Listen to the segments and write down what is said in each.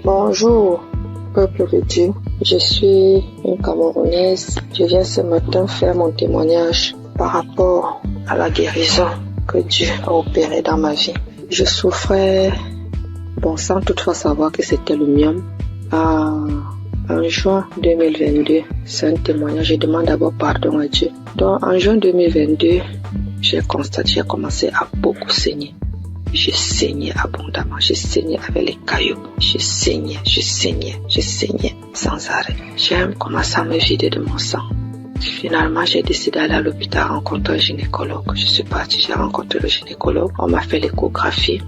Bonjour, peuple de Dieu. Je suis une Camerounaise. Je viens ce matin faire mon témoignage par rapport à la guérison que Dieu a opérée dans ma vie. Je souffrais, sans toutefois savoir que c'était le myome. En juin 2022, c'est un témoignage. Je demande d'abord pardon à Dieu. Donc, en juin 2022, j'ai commencé à beaucoup saigner. Je saignais abondamment, je saignais avec les cailloux, je saignais sans arrêt. J'ai commencé à me vider de mon sang. Finalement, j'ai décidé d'aller à l'hôpital rencontrer un gynécologue. Je suis partie, j'ai rencontré le gynécologue. On m'a fait l'échographie.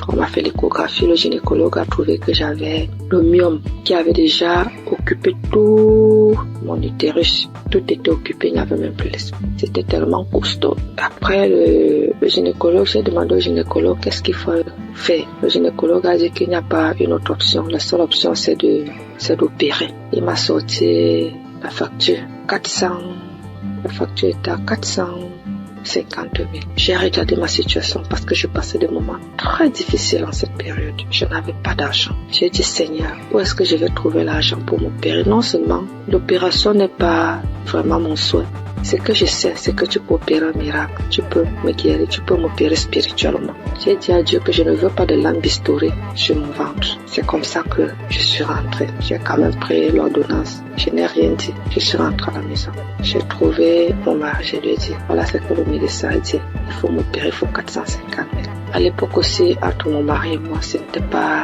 Le gynécologue a trouvé que j'avais le myome qui avait déjà occupé tout mon utérus. Tout était occupé, il n'y avait même plus l'espace. C'était tellement costaud. Après le gynécologue, j'ai demandé au gynécologue qu'est-ce qu'il faut faire. Le gynécologue a dit qu'il n'y a pas une autre option. La seule option, c'est d'opérer. Il m'a sorti la facture. La facture était à 450 000. J'ai regardé ma situation parce que je passais des moments très difficiles en cette période. Je n'avais pas d'argent. J'ai dit, Seigneur, où est-ce que je vais trouver l'argent pour m'opérer? Non seulement l'opération n'est pas vraiment mon souhait. Ce que je sais, c'est que tu peux opérer un miracle. Tu peux me guérir, tu peux m'opérer spirituellement. J'ai dit à Dieu que je ne veux pas de lambistourée sur mon ventre. C'est comme ça que je suis rentrée. J'ai quand même pris l'ordonnance. Je n'ai rien dit. Je suis rentrée à la maison. J'ai trouvé mon mari. Je lui ai dit, voilà ce que le médecin a dit. Il faut m'opérer, il faut 450 000. À l'époque aussi, entre mon mari et moi, c'était pas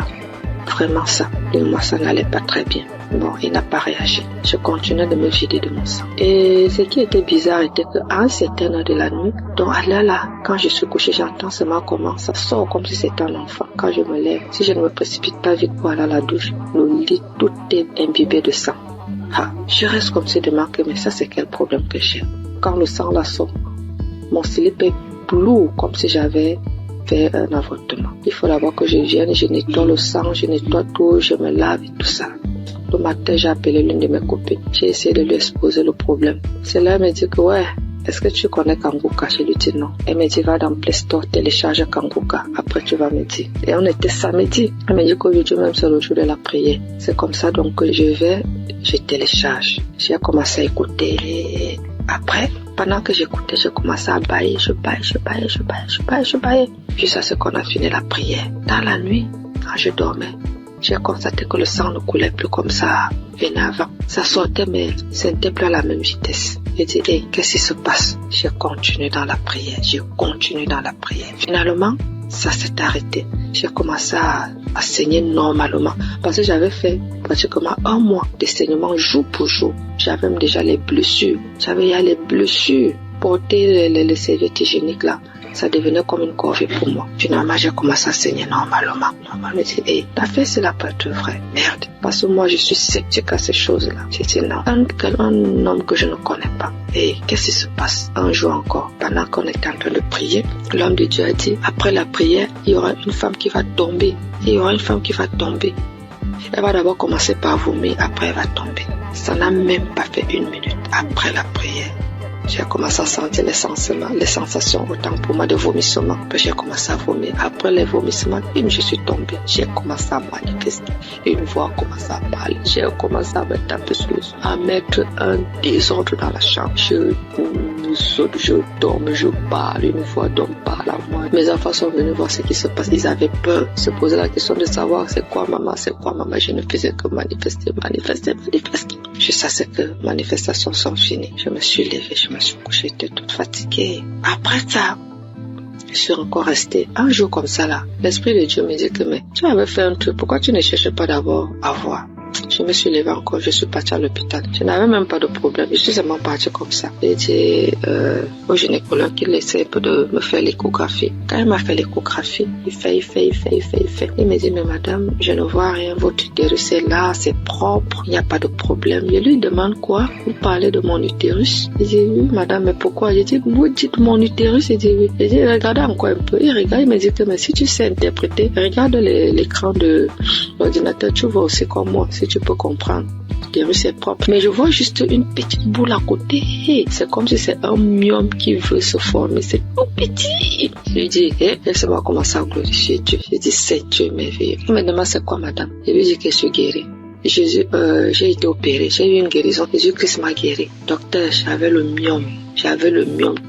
vraiment ça. Et moi, ça n'allait pas très bien. Il n'a pas réagi. Je continuais de me vider de mon sang. Et ce qui était bizarre était qu'à un certain heure de la nuit, donc à l'heure là, quand je suis couchée, j'entends seulement comment ça sort comme si c'était un enfant. Quand je me lève, si je ne me précipite pas vite pour aller à la douche, le lit, tout est imbibé de sang. Je reste comme si de manquer, mais ça c'est quel problème que j'ai? Quand le sang là sort, mon slip est lourd comme si j'avais fait un avortement. Il faut d'abord que je vienne, je nettoie le sang, je nettoie tout, je me lave et tout ça. Le matin, j'ai appelé l'une de mes copines. J'ai essayé de lui exposer le problème. Celle-là, elle m'a dit que est-ce que tu connais Kanguka? Je lui dis non. Elle m'a dit, va dans Play Store, télécharge Kanguka. Après, tu vas me dire. Et on était samedi. Elle m'a dit qu'aujourd'hui même, c'est le jour de la prière. C'est comme ça, donc, que je télécharge. J'ai commencé à écouter. Après, pendant que j'écoutais, j'ai commencé à bailler. Je baillais. Jusqu'à ce qu'on a fini la prière. Dans la nuit, quand je dormais, j'ai constaté que le sang ne coulait plus comme ça venait avant. Ça sortait, mais ce n'était plus à la même vitesse. J'ai dit, qu'est-ce qui se passe? J'ai continué dans la prière. Finalement, ça s'est arrêté. J'ai commencé à saigner normalement. Parce que j'avais fait pratiquement un mois de saignement jour pour jour. J'avais même déjà les blessures. Porter les serviettes hygiéniques là, ça devenait comme une corvée pour moi. Finalement, j'ai commencé à saigner normalement. Je me dis, ta fait c'est la pas être vrai. Merde. Parce que moi, je suis sceptique à ces choses-là. J'ai dit non. Un homme que je ne connais pas. Et qu'est-ce qui se passe? Un jour encore, pendant qu'on était en train de prier, l'homme de Dieu a dit, après la prière, il y aura une femme qui va tomber. Elle va d'abord commencer par vomir, après elle va tomber. Ça n'a même pas fait une minute après la prière. J'ai commencé à sentir les sensations autant pour moi de vomissement. Puis j'ai commencé à vomir. Après les vomissements, je suis tombée. J'ai commencé à manifester. Une voix a commencé à parler. J'ai commencé à me taper sur le à mettre un désordre dans la chambre. Je saute, je tombe, je parle. Une voix d'homme parle à moi. Mes enfants sont venus voir ce qui se passe. Ils avaient peur. Se poser la question de savoir c'est quoi maman. Je ne faisais que manifester. Jusqu'à ce que les manifestations sont finies. Je me suis levée, je me suis couchée, j'étais toute fatiguée. Après ça, je suis encore restée un jour comme ça là. L'Esprit de Dieu me dit que mais tu avais fait un truc, pourquoi tu ne cherches pas d'abord à voir? Je me suis levée encore, je suis partie à l'hôpital. Je n'avais même pas de problème, je suis seulement partie comme ça. J'ai dit au gynécologue qu'il essaie un peu de me faire l'échographie. Quand il m'a fait l'échographie, il fait. Il me dit, mais madame, je ne vois rien, votre utérus est là, c'est propre, il n'y a pas de problème. Je lui demande quoi? Vous parlez de mon utérus? Il dit, oui madame, mais pourquoi? Je dis, vous dites mon utérus? Il dit, oui. Je dis, regardez encore un peu. Il regarde, il me dit que mais si tu sais interpréter, regarde l'écran de l'ordinateur, tu vois aussi comme moi, si tu peux comprendre. guérir c'est propre. Mais je vois juste une petite boule à côté. C'est comme si c'est un myome qui veut se former. C'est tout petit. Je lui dis, laissez-moi commencer à glorifier Dieu. Je dis, c'est Dieu merveilleux. Il me demande c'est quoi madame? Je lui dis que je suis guérie. Jésus, j'ai été opérée, j'ai eu une guérison. Jésus-Christ m'a guéri. Docteur, j'avais le myome.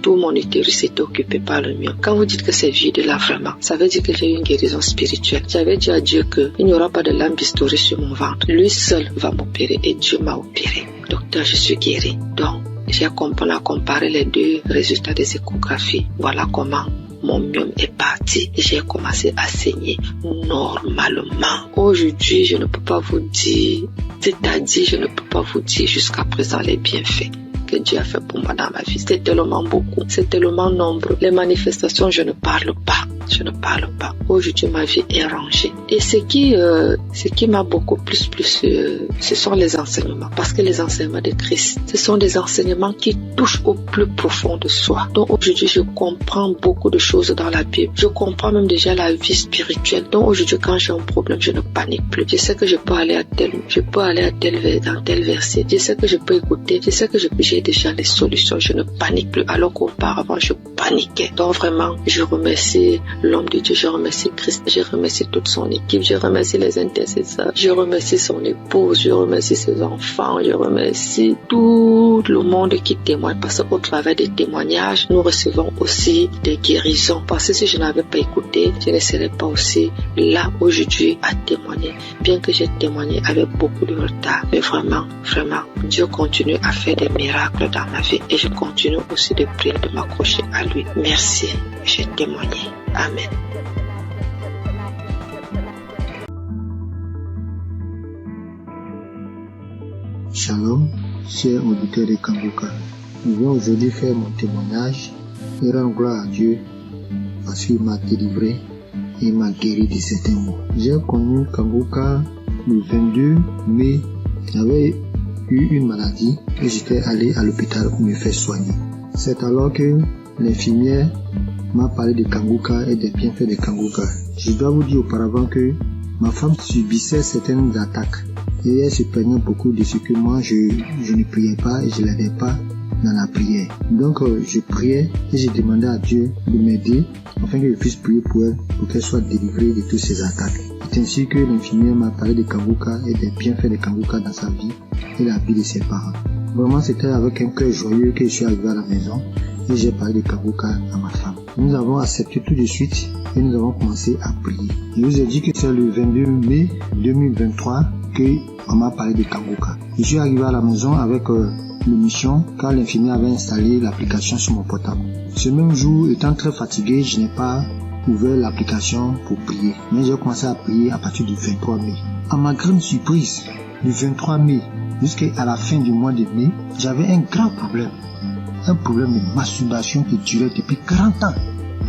Tout mon utérus était occupé par le myome. Quand vous dites que c'est vide là vraiment, ça veut dire que j'ai eu une guérison spirituelle. J'avais dit à Dieu qu'il n'y aura pas de lame bistourée sur mon ventre. Lui seul va m'opérer et Dieu m'a opéré. Docteur, je suis guérie. Donc, on a comparé les deux résultats des échographies. Voilà comment mon myome est parti et j'ai commencé à saigner normalement. Aujourd'hui, je ne peux pas vous dire, c'est-à-dire je ne peux pas vous dire jusqu'à présent les bienfaits que Dieu a fait pour moi dans ma vie. C'est tellement beaucoup, c'est tellement nombreux. Les manifestations, je ne parle pas. Aujourd'hui, ma vie est rangée. Et ce qui m'a beaucoup plus, ce sont les enseignements. Parce que les enseignements de Christ, ce sont des enseignements qui touchent au plus profond de soi. Donc aujourd'hui, je comprends beaucoup de choses dans la Bible. Je comprends même déjà la vie spirituelle. Donc aujourd'hui, quand j'ai un problème, je ne panique plus. Je sais que je peux aller dans tel verset. Je sais que je peux écouter. Je sais que j'ai déjà les solutions. Je ne panique plus. Alors qu'auparavant, je paniquais. Donc vraiment, je remercie l'homme de Dieu, je remercie Christ, je remercie toute son équipe, je remercie les intercesseurs, je remercie son épouse, je remercie ses enfants, je remercie tout le monde qui témoigne parce qu'au travers des témoignages, nous recevons aussi des guérisons. Parce que si je n'avais pas écouté, je ne serais pas aussi là aujourd'hui à témoigner. Bien que j'ai témoigné avec beaucoup de retard, mais vraiment, Dieu continue à faire des miracles dans ma vie et je continue aussi de prier, de m'accrocher à lui. Merci, j'ai témoigné. Amen. Shalom, chers auditeurs de Kanguka. Je viens aujourd'hui faire mon témoignage et rendre gloire à Dieu parce qu'il m'a délivré et il m'a guéri de certains maux. J'ai connu Kanguka le 22 mai. J'avais eu une maladie et j'étais allé à l'hôpital pour me faire soigner. C'est alors que l'infirmière m'a parlé de Kanguka et des bienfaits de Kanguka. Je dois vous dire auparavant que ma femme subissait certaines attaques et elle se plaignait beaucoup de ce que moi je ne priais pas et je l'aidais pas dans la prière. Donc je priais et je demandais à Dieu de m'aider afin que je puisse prier pour elle pour qu'elle soit délivrée de toutes ces attaques. C'est ainsi que l'infirmière m'a parlé de Kanguka et des bienfaits de Kanguka dans sa vie et la vie de ses parents. Vraiment c'était avec un cœur joyeux que je suis arrivé à la maison et j'ai parlé de Kanguka à ma femme. Nous avons accepté tout de suite et nous avons commencé à prier. Je vous ai dit que c'est le 22 mai 2023 qu'on m'a parlé de Kanguka. Je suis arrivé à la maison avec l'émission quand l'infirmière avait installé l'application sur mon portable. Ce même jour, étant très fatigué, je n'ai pas ouvert l'application pour prier. Mais j'ai commencé à prier à partir du 23 mai. À ma grande surprise, du 23 mai jusqu'à la fin du mois de mai, j'avais un grand problème. Un problème de masturbation qui durait depuis 40 ans.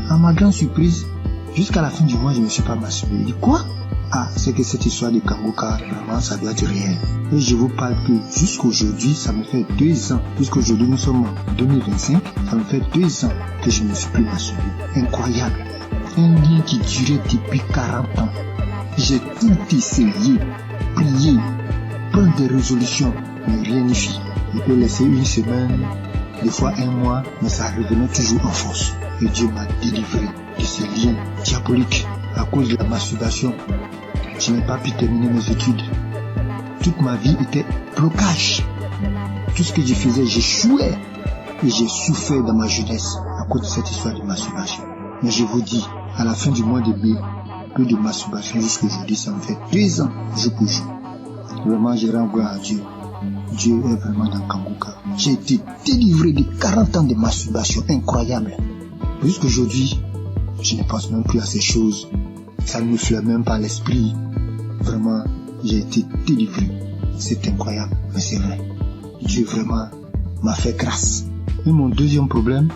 À ma grande surprise, jusqu'à la fin du mois, je ne me suis pas masturbé. Je dis quoi? Ah, c'est que cette histoire de Kanguka, vraiment, ça doit être réel. Et je vous parle que jusqu'aujourd'hui, ça me fait 2 ans. Jusqu'aujourd'hui, nous sommes en 2025, ça me fait 2 ans que je ne me suis plus masturbé. Incroyable. Un lien qui durait depuis 40 ans. J'ai tout essayé, prié, prendre des résolutions, mais rien n'y fit. Je peux laisser une semaine, des fois 1 mois, mais ça revenait toujours en force. Et Dieu m'a délivré de ces liens diaboliques à cause de la masturbation. Je n'ai pas pu terminer mes études. Toute ma vie était blocage. Tout ce que je faisais, j'échouais. Et j'ai souffert dans ma jeunesse à cause de cette histoire de masturbation. Mais je vous dis, à la fin du mois de mai, que de masturbation jusqu'aujourd'hui, ça me fait 2 ans, jour pour jour. Vraiment, je rends gloire à Dieu. Dieu est vraiment dans Kanguka. J'ai été délivré de 40 ans de masturbation incroyable. Jusqu'aujourd'hui, je ne pense même plus à ces choses. Ça ne me flaire même pas l'esprit. Vraiment, j'ai été délivré. C'est incroyable, mais c'est vrai. Dieu vraiment m'a fait grâce. Et mon deuxième problème,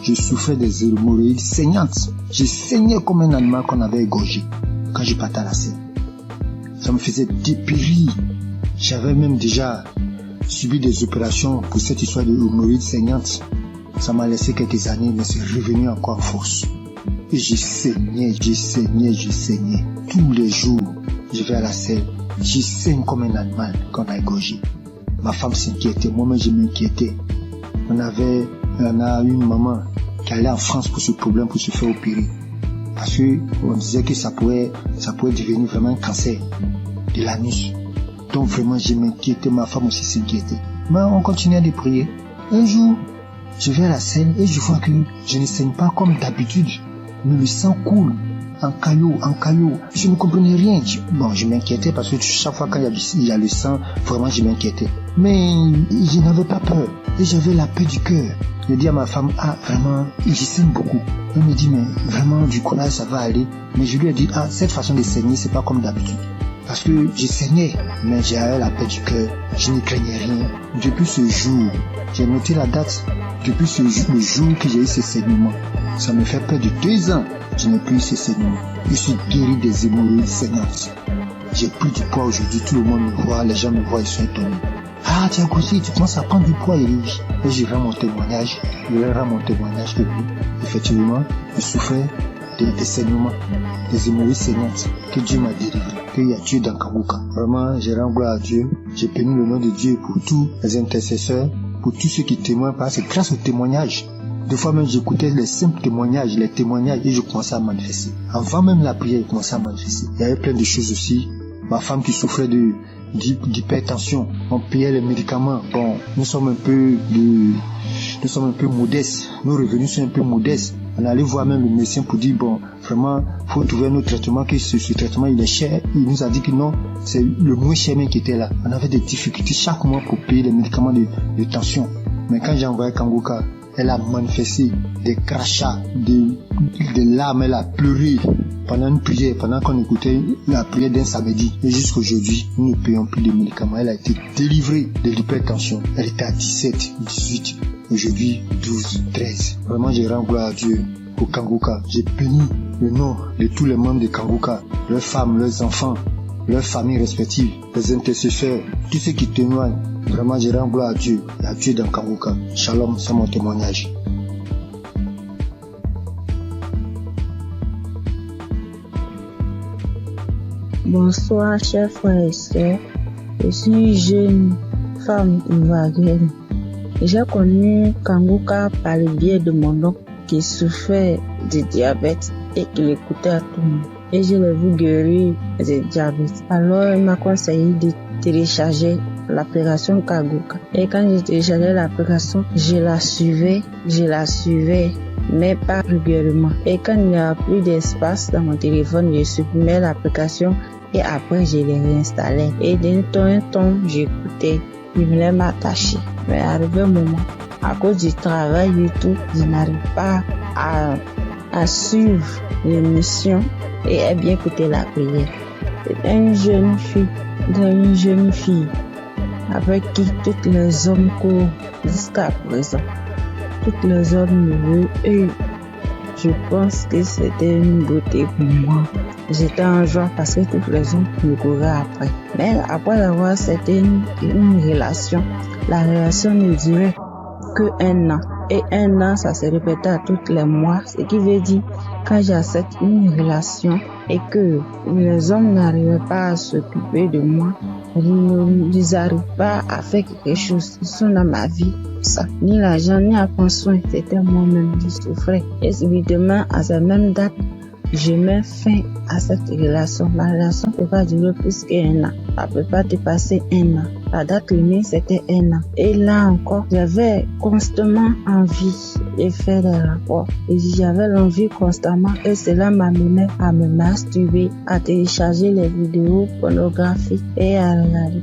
je souffrais des hémorroïdes saignantes. Je saignais comme un animal qu'on avait égorgé quand je partais à la scène. Ça me faisait dépérir. J'avais même déjà subi des opérations pour cette histoire de hémorroïdes saignantes. Ça m'a laissé quelques années, mais c'est revenu encore en force. Et je saignais. Tous les jours, je vais à la selle. Je saigne comme un animal qu'on a égorgé. Ma femme s'inquiétait, moi-même je m'inquiétais. On a une maman qui allait en France pour ce problème, pour se faire opérer. Parce que on disait que ça pouvait devenir vraiment un cancer de l'anus. Donc vraiment je m'inquiétais, ma femme aussi s'inquiétait. Mais on continuait de prier. Un jour, je vais à la scène et je vois que je ne saigne pas comme d'habitude. Mais le sang coule en caillot. Je ne comprenais rien. Je m'inquiétais parce que chaque fois quand il y a le sang, vraiment je m'inquiétais. Mais je n'avais pas peur. Et j'avais la paix du cœur. Je dis à ma femme, vraiment, je saigne beaucoup. Elle me dit, mais vraiment, du courage, ça va aller. Mais je lui ai dit, cette façon de saigner, c'est pas comme d'habitude. Parce que je saignais, mais j'avais la paix du cœur. Je ne craignais rien. Depuis ce jour, j'ai noté la date. Depuis le jour que j'ai eu ce saignement, ça me fait près de 2 ans. Je n'ai plus eu ce saignement. Je suis guéri des hémorroïdes saignantes. J'ai pris du poids aujourd'hui. Tout le monde me voit, les gens me voient, ils sont étonnés. Tu as grossi, tu commences à prendre du poids, Elie. Et je rends mon témoignage. Que effectivement, je souffrais des saignements, des hémorroïdes saignantes, que Dieu m'a délivré, qu'il y a Dieu dans Kanguka. Vraiment, je rends gloire à Dieu. J'ai béni le nom de Dieu pour tous les intercesseurs, pour tous ceux qui témoignent, parce que grâce aux témoignages, des fois même j'écoutais les simples témoignages, et je commençais à manifester. Avant même la prière, je commençais à manifester. Il y avait plein de choses aussi. Ma femme qui souffrait d'hypertension, on payait les médicaments. Bon, nous sommes un peu modestes. Nos revenus sont un peu modestes. On allait voir même le médecin pour dire, vraiment, faut trouver un autre traitement, que ce traitement, il est cher. Il nous a dit que non, c'est le moins cher même qui était là. On avait des difficultés chaque mois pour payer les médicaments de tension. Mais quand j'ai envoyé Kanguka, elle a manifesté des crachats, des larmes, elle a pleuré pendant une prière, pendant qu'on écoutait la prière d'un samedi. Et jusqu'aujourd'hui, nous ne payons plus de médicaments. Elle a été délivrée de l'hypertension. Elle était à 17, 18, aujourd'hui 12, 13. Vraiment, je rends gloire à Dieu pour Kanguka. J'ai béni le nom de tous les membres de Kanguka, leurs femmes, leurs enfants, leurs familles respectives, les intercesseurs, tous ceux qui témoignent. Vraiment, je rends gloire à Dieu dans Kanguka. Shalom, c'est mon témoignage. Bonsoir, chers frères et sœurs. Je suis une jeune femme ivoirienne. J'ai connu Kanguka par le biais de mon oncle qui souffrait de diabète et qui l'écoutait à tout le monde. Et je l'ai vu guérir du diabète. Alors, il m'a conseillé de télécharger l'application Kanguka. Et quand j'ai téléchargé l'application, je la suivais, mais pas régulièrement. Et quand il n'y a plus d'espace dans mon téléphone, je supprimais l'application et après je l'ai réinstallée. Et d'un temps en temps, j'écoutais, je voulais m'attacher. Mais arrivé un moment, à cause du travail et tout, je n'arrive pas à suivre l'émission et à bien écouter la prière. C'est une jeune fille avec qui tous les hommes courent jusqu'à présent. Tous les hommes me veulent et je pense que c'était une beauté pour moi. J'étais en joie parce que tous les hommes me couraient après. Mais après avoir, c'était une relation. La relation ne durait que 1 an. Et 1 an, ça se répétait à tous les mois. Ce qui veut dire, quand j'accepte une relation et que les hommes n'arrivaient pas à s'occuper de moi, ils n'arrivent pas à faire quelque chose. Ils sont dans ma vie. Ça, ni l'argent, ni à prendre soin. C'était moi-même qui souffrais. Et subitement, à cette même date, je mets fin à cette relation. La relation ne peut pas durer plus qu'1 an. Ça ne peut pas dépasser 1 an. La date limite, c'était 1 an. Et là encore, j'avais constamment envie de faire des rapports. Et j'avais l'envie constamment. Et cela m'amenait à me masturber, à télécharger les vidéos pornographiques et à regarder.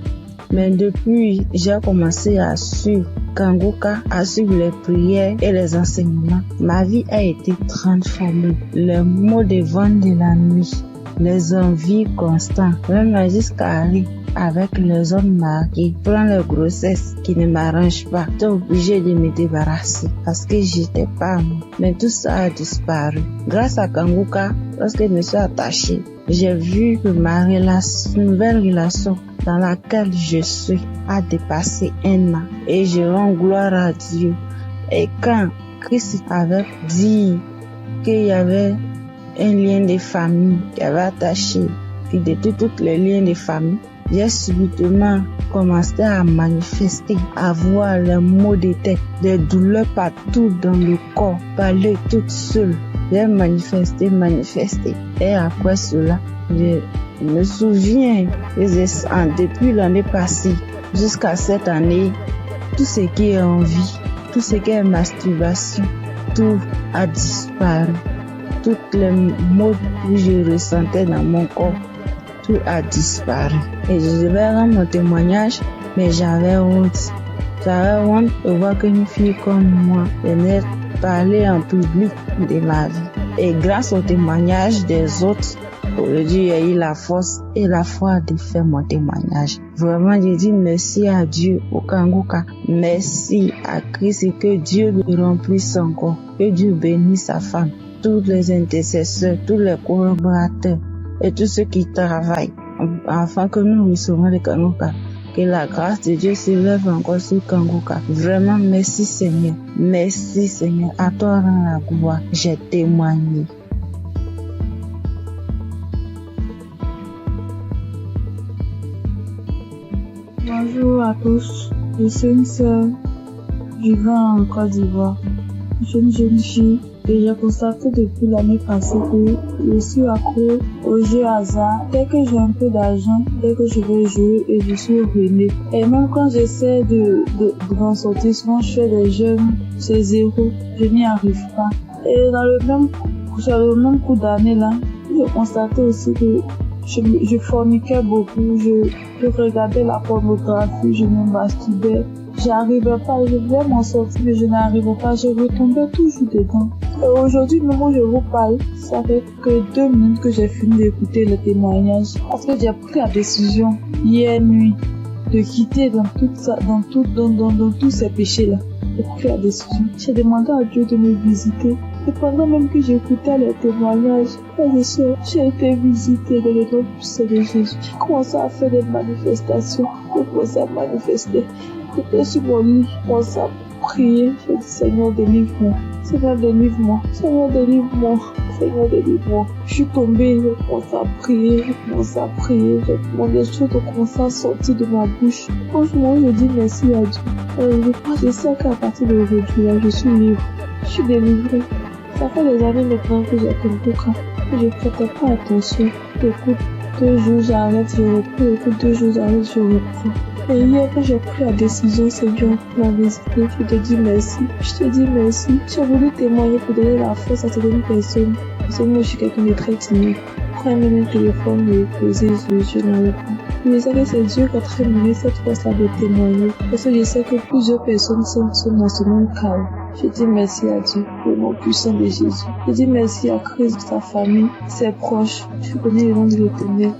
Mais depuis, j'ai commencé à suivre Kanguka, à suivre les prières et les enseignements. Ma vie a été transformée. Les maux de ventre de la nuit, les envies constantes, même jusqu'à aller avec les hommes mariés, prendre les grossesses qui ne m'arrangent pas. J'étais obligée de me débarrasser parce que j'étais pas moi. Mais tout ça a disparu. Grâce à Kanguka, lorsque je me suis attachée, j'ai vu que ma nouvelle relation dans laquelle je suis a dépassé 1 an. Et je rends gloire à Dieu. Et quand Christ avait dit qu'il y avait un lien de famille qui avait attaché, puis de tous les liens de famille, j'ai subitement commencé à manifester, à voir les maux de tête, des douleurs partout dans le corps, parler toute seule. J'ai manifesté. Et après cela, je me souviens, depuis l'année passée jusqu'à cette année, tout ce qui est envie, tout ce qui est masturbation, tout a disparu. Toutes les maux que je ressentais dans mon corps, tout a disparu. Et je devais rendre mon témoignage, mais j'avais honte. J'avais honte de voir qu'une fille comme moi venait parler en public de ma vie. Et grâce au témoignage des autres, aujourd'hui, j'ai eu la force et la foi de faire mon témoignage. Vraiment, je dis merci à Dieu, au Kangoka. Merci à Christ et que Dieu le remplisse encore. Que Dieu bénisse sa femme, tous les intercesseurs, tous les collaborateurs et tous ceux qui travaillent afin que nous recevons le Kangoka. Que la grâce de Dieu s'élève encore sur Kangoka. Vraiment, merci Seigneur. Merci Seigneur. À toi rend la gloire. J'ai témoigné. Bonjour à tous. Je suis une sœur vivant en Côte d'Ivoire. Je suis une jeune fille et j'ai constaté depuis l'année passée que je suis accro aux jeux hasard. Dès que j'ai un peu d'argent, dès que je veux jouer, et je suis ruinée. Et même quand j'essaie de m'en sortir, souvent je fais des jeux, c'est zéro, je n'y arrive pas. Et sur le même coup d'année là, j'ai constaté aussi que je forniquais beaucoup, je regardais la pornographie, je me masturbais. J'arrivais pas, je voulais m'en sortir, mais je n'arrivais pas, je retombais toujours dedans. Et aujourd'hui, même où je vous parle, ça fait que 2 minutes que j'ai fini d'écouter le témoignage. Parce que j'ai pris la décision, hier nuit, de quitter dans tous ces péchés-là. J'ai pris la décision. J'ai demandé à Dieu de me visiter. Et pendant même que j'écoutais les témoignages, j'ai été visitée dans le nom puissant de Jésus. J'ai commencé à faire des manifestations. J'ai commencé à manifester. J'étais sur mon lit, je commençais à prier. J'ai dit, Seigneur, délivre-moi. Seigneur, délivre-moi. Seigneur, délivre-moi. Seigneur, délivre-moi. Je suis tombée, j'ai commencé à prier. J'ai demandé des choses ont commencé à sortir de ma bouche. Franchement, je dis merci à Dieu. Je sais qu'à partir d'aujourd'hui, je suis libre. Je suis délivrée. Ça fait des années maintenant que j'ai compris que je ne prêtais pas attention. J'écoute 2 jours, j'arrête, je reprends. J'écoute 2 jours, j'arrête, je reprends. Et hier, quand j'ai pris la décision, Seigneur, pour la visiter, je te dis merci. J'ai voulu témoigner pour donner la force à certaines personnes. Parce que moi, je suis quelqu'un de très timide. Quand même un téléphone me posé, je n'arrive pas. Je sais que c'est Dieu qui a très donné cette force-là de témoigner. Parce que je sais que plusieurs personnes sont dans ce même cas. Je dis merci à Dieu, le nom puissant de Jésus. Je dis merci à Christ, sa famille, ses proches. Je connais le nom de l'Éternel.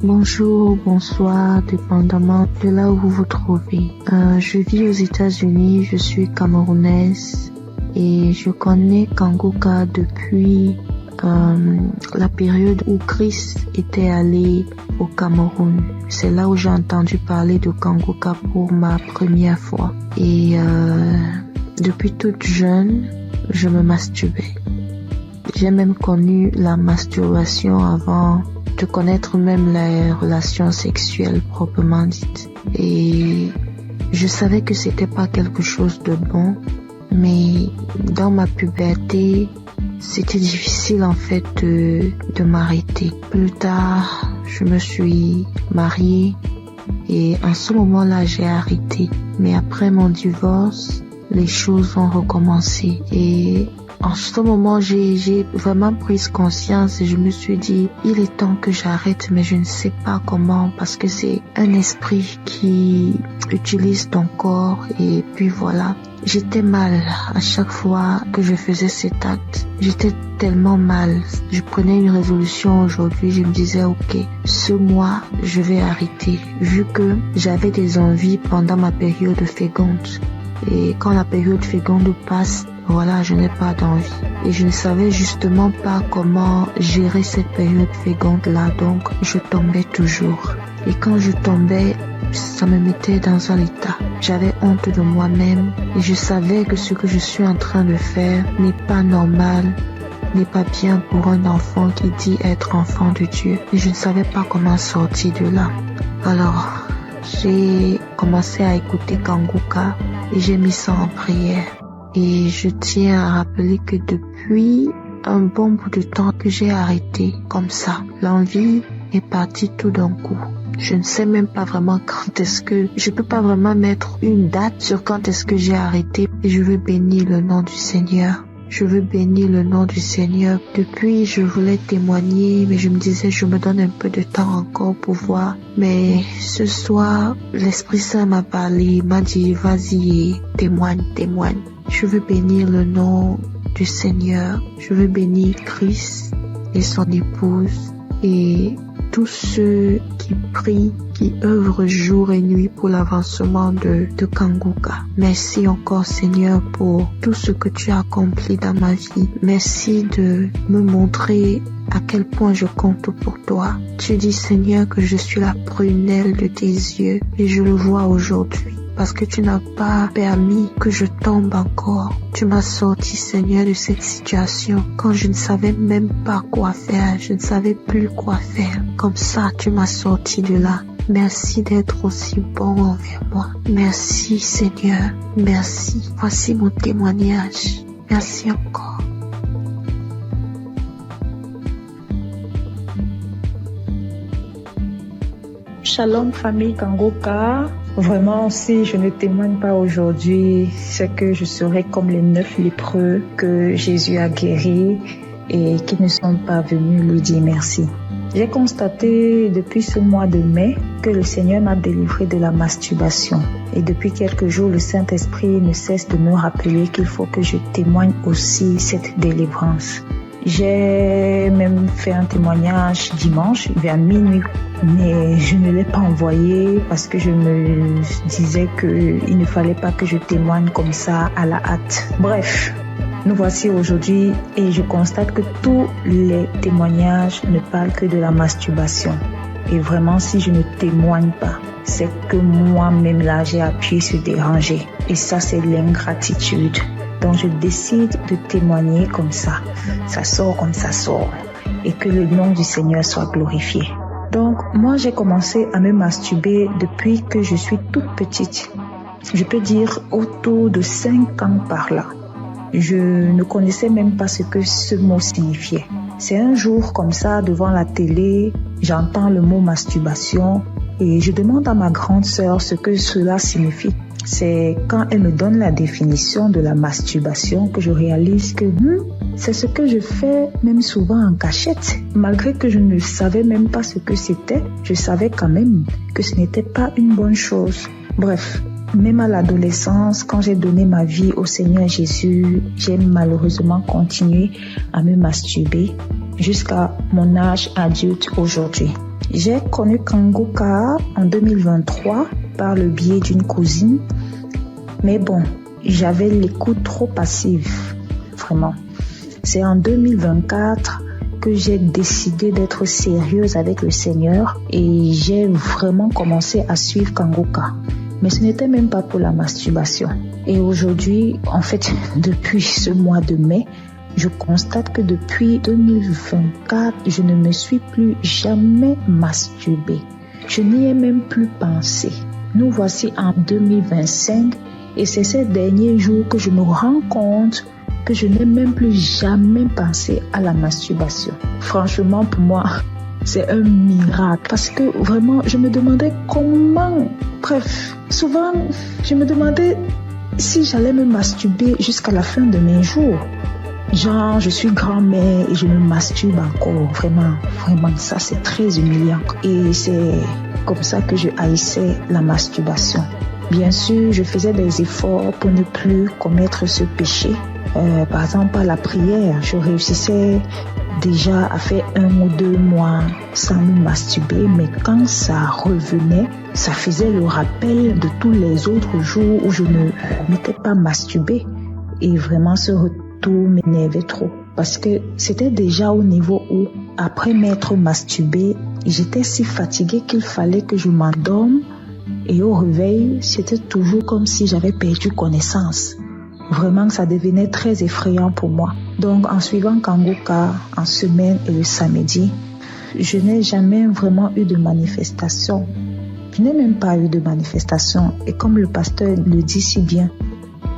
Bonjour, bonsoir, dépendamment de là où vous vous trouvez. Je vis aux États-Unis, je suis camerounaise et je connais Kangoka depuis la période où Christ était allé au Cameroun. C'est là où j'ai entendu parler de Kangoka pour ma première fois. Et depuis toute jeune, je me masturbais. J'ai même connu la masturbation avant de connaître même les relations sexuelles proprement dites. Et je savais que c'était pas quelque chose de bon, mais dans ma puberté, c'était difficile en fait de m'arrêter. Plus tard, je me suis mariée et en ce moment-là, j'ai arrêté. Mais après mon divorce, les choses ont recommencé et en ce moment, j'ai vraiment pris conscience et je me suis dit, il est temps que j'arrête, mais je ne sais pas comment parce que c'est un esprit qui utilise ton corps et puis voilà. J'étais mal à chaque fois que je faisais cet acte. J'étais tellement mal. Je prenais une résolution aujourd'hui, je me disais, ok, ce mois, je vais arrêter. Vu que j'avais des envies pendant ma période féconde. Et quand la période féconde passe, voilà, je n'ai pas d'envie. Et je ne savais justement pas comment gérer cette période féconde-là, donc je tombais toujours. Et quand je tombais, ça me mettait dans un état. J'avais honte de moi-même et je savais que ce que je suis en train de faire n'est pas normal n'est pas bien pour un enfant qui dit être enfant de Dieu. Et je ne savais pas comment sortir de là. Alors, j'ai commencé à écouter Kanguka et j'ai mis ça en prière. Et je tiens à rappeler que depuis un bon bout de temps que j'ai arrêté comme ça, l'envie est partie tout d'un coup. Je ne sais même pas vraiment quand est-ce que... Je peux pas vraiment mettre une date sur quand est-ce que j'ai arrêté. Et je veux bénir le nom du Seigneur. Je veux bénir le nom du Seigneur. Depuis, je voulais témoigner, mais je me disais, je me donne un peu de temps encore pour voir. Mais ce soir, l'Esprit Saint m'a parlé, m'a dit, vas-y et témoigne. Je veux bénir le nom du Seigneur. Je veux bénir Christ et son épouse et tous ceux qui prient, qui œuvrent jour et nuit pour l'avancement de Kanguka. Merci encore Seigneur pour tout ce que tu as accompli dans ma vie. Merci de me montrer à quel point je compte pour toi. Tu dis Seigneur que je suis la prunelle de tes yeux et je le vois aujourd'hui. Parce que tu n'as pas permis que je tombe encore. Tu m'as sorti, Seigneur, de cette situation quand je ne savais même pas quoi faire. Je ne savais plus quoi faire. Comme ça, tu m'as sorti de là. Merci d'être aussi bon envers moi. Merci, Seigneur. Merci. Voici mon témoignage. Merci encore. Shalom, famille Kanguka. Vraiment, si je ne témoigne pas aujourd'hui, c'est que je serai comme les 9 lépreux que Jésus a guéris et qui ne sont pas venus lui dire merci. J'ai constaté depuis ce mois de mai que le Seigneur m'a délivré de la masturbation. Et depuis quelques jours, le Saint-Esprit ne cesse de me rappeler qu'il faut que je témoigne aussi cette délivrance. J'ai même fait un témoignage dimanche vers minuit, mais je ne l'ai pas envoyé parce que je me disais qu'il ne fallait pas que je témoigne comme ça à la hâte. Bref, nous voici aujourd'hui et je constate que tous les témoignages ne parlent que de la masturbation. Et vraiment, si je ne témoigne pas, c'est que moi-même là, j'ai appuyé sur déranger. Et ça, c'est l'ingratitude. Donc je décide de témoigner comme ça. Ça sort comme ça sort. Et que le nom du Seigneur soit glorifié. Donc moi j'ai commencé à me masturber depuis que je suis toute petite. Je peux dire autour de 5 ans par là. Je ne connaissais même pas ce que ce mot signifiait. C'est un jour comme ça devant la télé, j'entends le mot masturbation et je demande à ma grande sœur ce que cela signifie. C'est quand elle me donne la définition de la masturbation que je réalise que c'est ce que je fais même souvent en cachette. Malgré que je ne savais même pas ce que c'était, je savais quand même que ce n'était pas une bonne chose. Bref, même à l'adolescence, quand j'ai donné ma vie au Seigneur Jésus, j'ai malheureusement continué à me masturber jusqu'à mon âge adulte aujourd'hui. J'ai connu Kanguka en 2023 par le biais d'une cousine. Mais bon, j'avais l'écoute trop passive, vraiment. C'est en 2024 que j'ai décidé d'être sérieuse avec le Seigneur et j'ai vraiment commencé à suivre Kanguka. Mais ce n'était même pas pour la masturbation. Et aujourd'hui, en fait, depuis ce mois de mai, je constate que depuis 2024, je ne me suis plus jamais masturbée. Je n'y ai même plus pensé. Nous voici en 2025 et c'est ces derniers jours que je me rends compte que je n'ai même plus jamais pensé à la masturbation. Franchement, pour moi, c'est un miracle parce que vraiment, je me demandais comment. Bref, souvent, je me demandais si j'allais me masturber jusqu'à la fin de mes jours. Genre, je suis grand-mère et je me masturbe encore. Vraiment, ça c'est très humiliant. Et c'est comme ça que je haïssais la masturbation. Bien sûr, je faisais des efforts pour ne plus commettre ce péché. Par exemple, à la prière, je réussissais déjà à faire 1 ou 2 mois sans me masturber. Mais quand ça revenait, ça faisait le rappel de tous les autres jours où je ne m'étais pas masturbée. Et vraiment, ce retour m'énervait trop. Parce que c'était déjà au niveau où, après m'être masturbée, j'étais si fatiguée qu'il fallait que je m'endorme. Et au réveil, c'était toujours comme si j'avais perdu connaissance. vraiment ça devenait très effrayant pour moi. Donc en suivant Kangoka en semaine et le samedi, je n'ai jamais vraiment eu de manifestation. Je n'ai même pas eu de manifestation. Et comme le pasteur le dit si bien,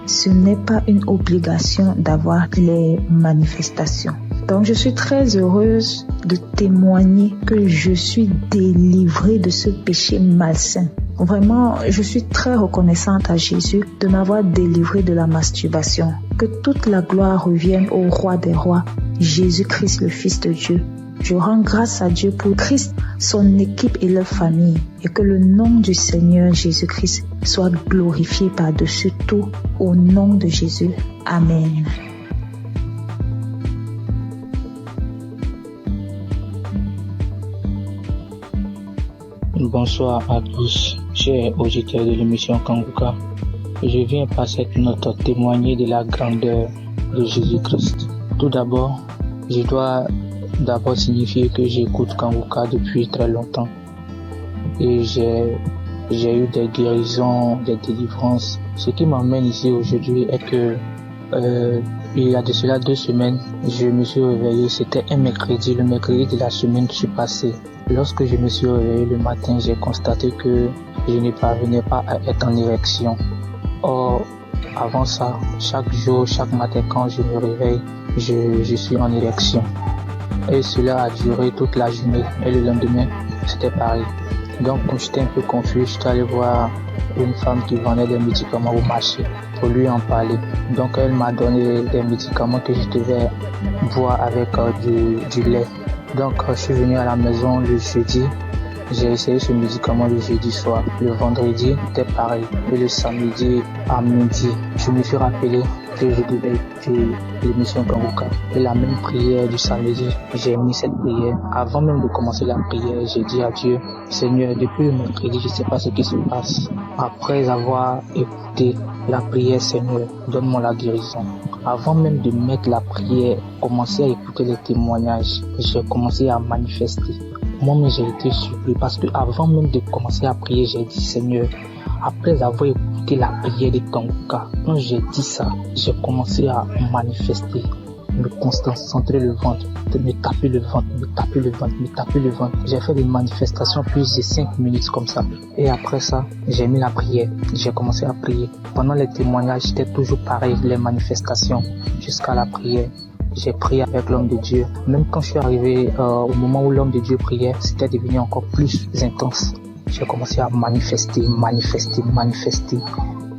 ce n'est pas une obligation d'avoir les manifestations. Donc je suis très heureuse de témoigner que je suis délivrée de ce péché malsain. Vraiment, je suis très reconnaissante à Jésus de m'avoir délivrée de la masturbation. Que toute la gloire revienne au roi des rois, Jésus-Christ, le Fils de Dieu. Je rends grâce à Dieu pour Christ, son équipe et leur famille, et que le nom du Seigneur Jésus-Christ soit glorifié par-dessus tout, au nom de Jésus. Amen. Bonsoir à tous, chers auditeurs de l'émission Kangoka. Je viens par cette note témoigner de la grandeur de Jésus-Christ. Tout d'abord, je dois signifier que j'écoute Kangoka depuis très longtemps. Et j'ai eu des guérisons, des délivrances. Ce qui m'emmène ici aujourd'hui est que il y a de cela 2 semaines, je me suis réveillé, c'était un mercredi, le mercredi de la semaine qui passée. Lorsque je me suis réveillé le matin, j'ai constaté que je ne parvenais pas à être en érection. Or, avant ça, chaque jour, chaque matin quand je me réveille, je suis en érection. Et cela a duré toute la journée. Et le lendemain, c'était pareil. Donc, quand j'étais un peu confus, j'étais allé voir une femme qui vendait des médicaments au marché pour lui en parler. Donc, elle m'a donné des médicaments que je devais boire avec du lait. Donc, je suis venu à la maison le jeudi. J'ai essayé ce médicament le jeudi soir. Le vendredi, c'était pareil. Et le samedi à midi, je me suis rappelé que je devais écouter l'émission Kangoka. Et la même prière du samedi, j'ai mis cette prière. Avant même de commencer la prière, j'ai dit à Dieu, Seigneur, depuis le mercredi, je ne sais pas ce qui se passe. Après avoir écouté la prière, Seigneur, donne-moi la guérison. Avant même de mettre la prière, commencer à écouter les témoignages, j'ai commencé à manifester. Moi-même, j'ai été surpris parce que avant même de commencer à prier, j'ai dit, Seigneur, après avoir écouté la prière de Kangoka, quand j'ai dit ça, j'ai commencé à manifester, me concentrer le ventre, me taper le ventre. J'ai fait des manifestations plus de 5 minutes comme ça. Et après ça, j'ai mis la prière, j'ai commencé à prier. Pendant les témoignages, c'était toujours pareil, les manifestations, jusqu'à la prière. J'ai prié avec l'homme de Dieu. Même quand je suis arrivé au moment où l'homme de Dieu priait, c'était devenu encore plus intense. J'ai commencé à manifester.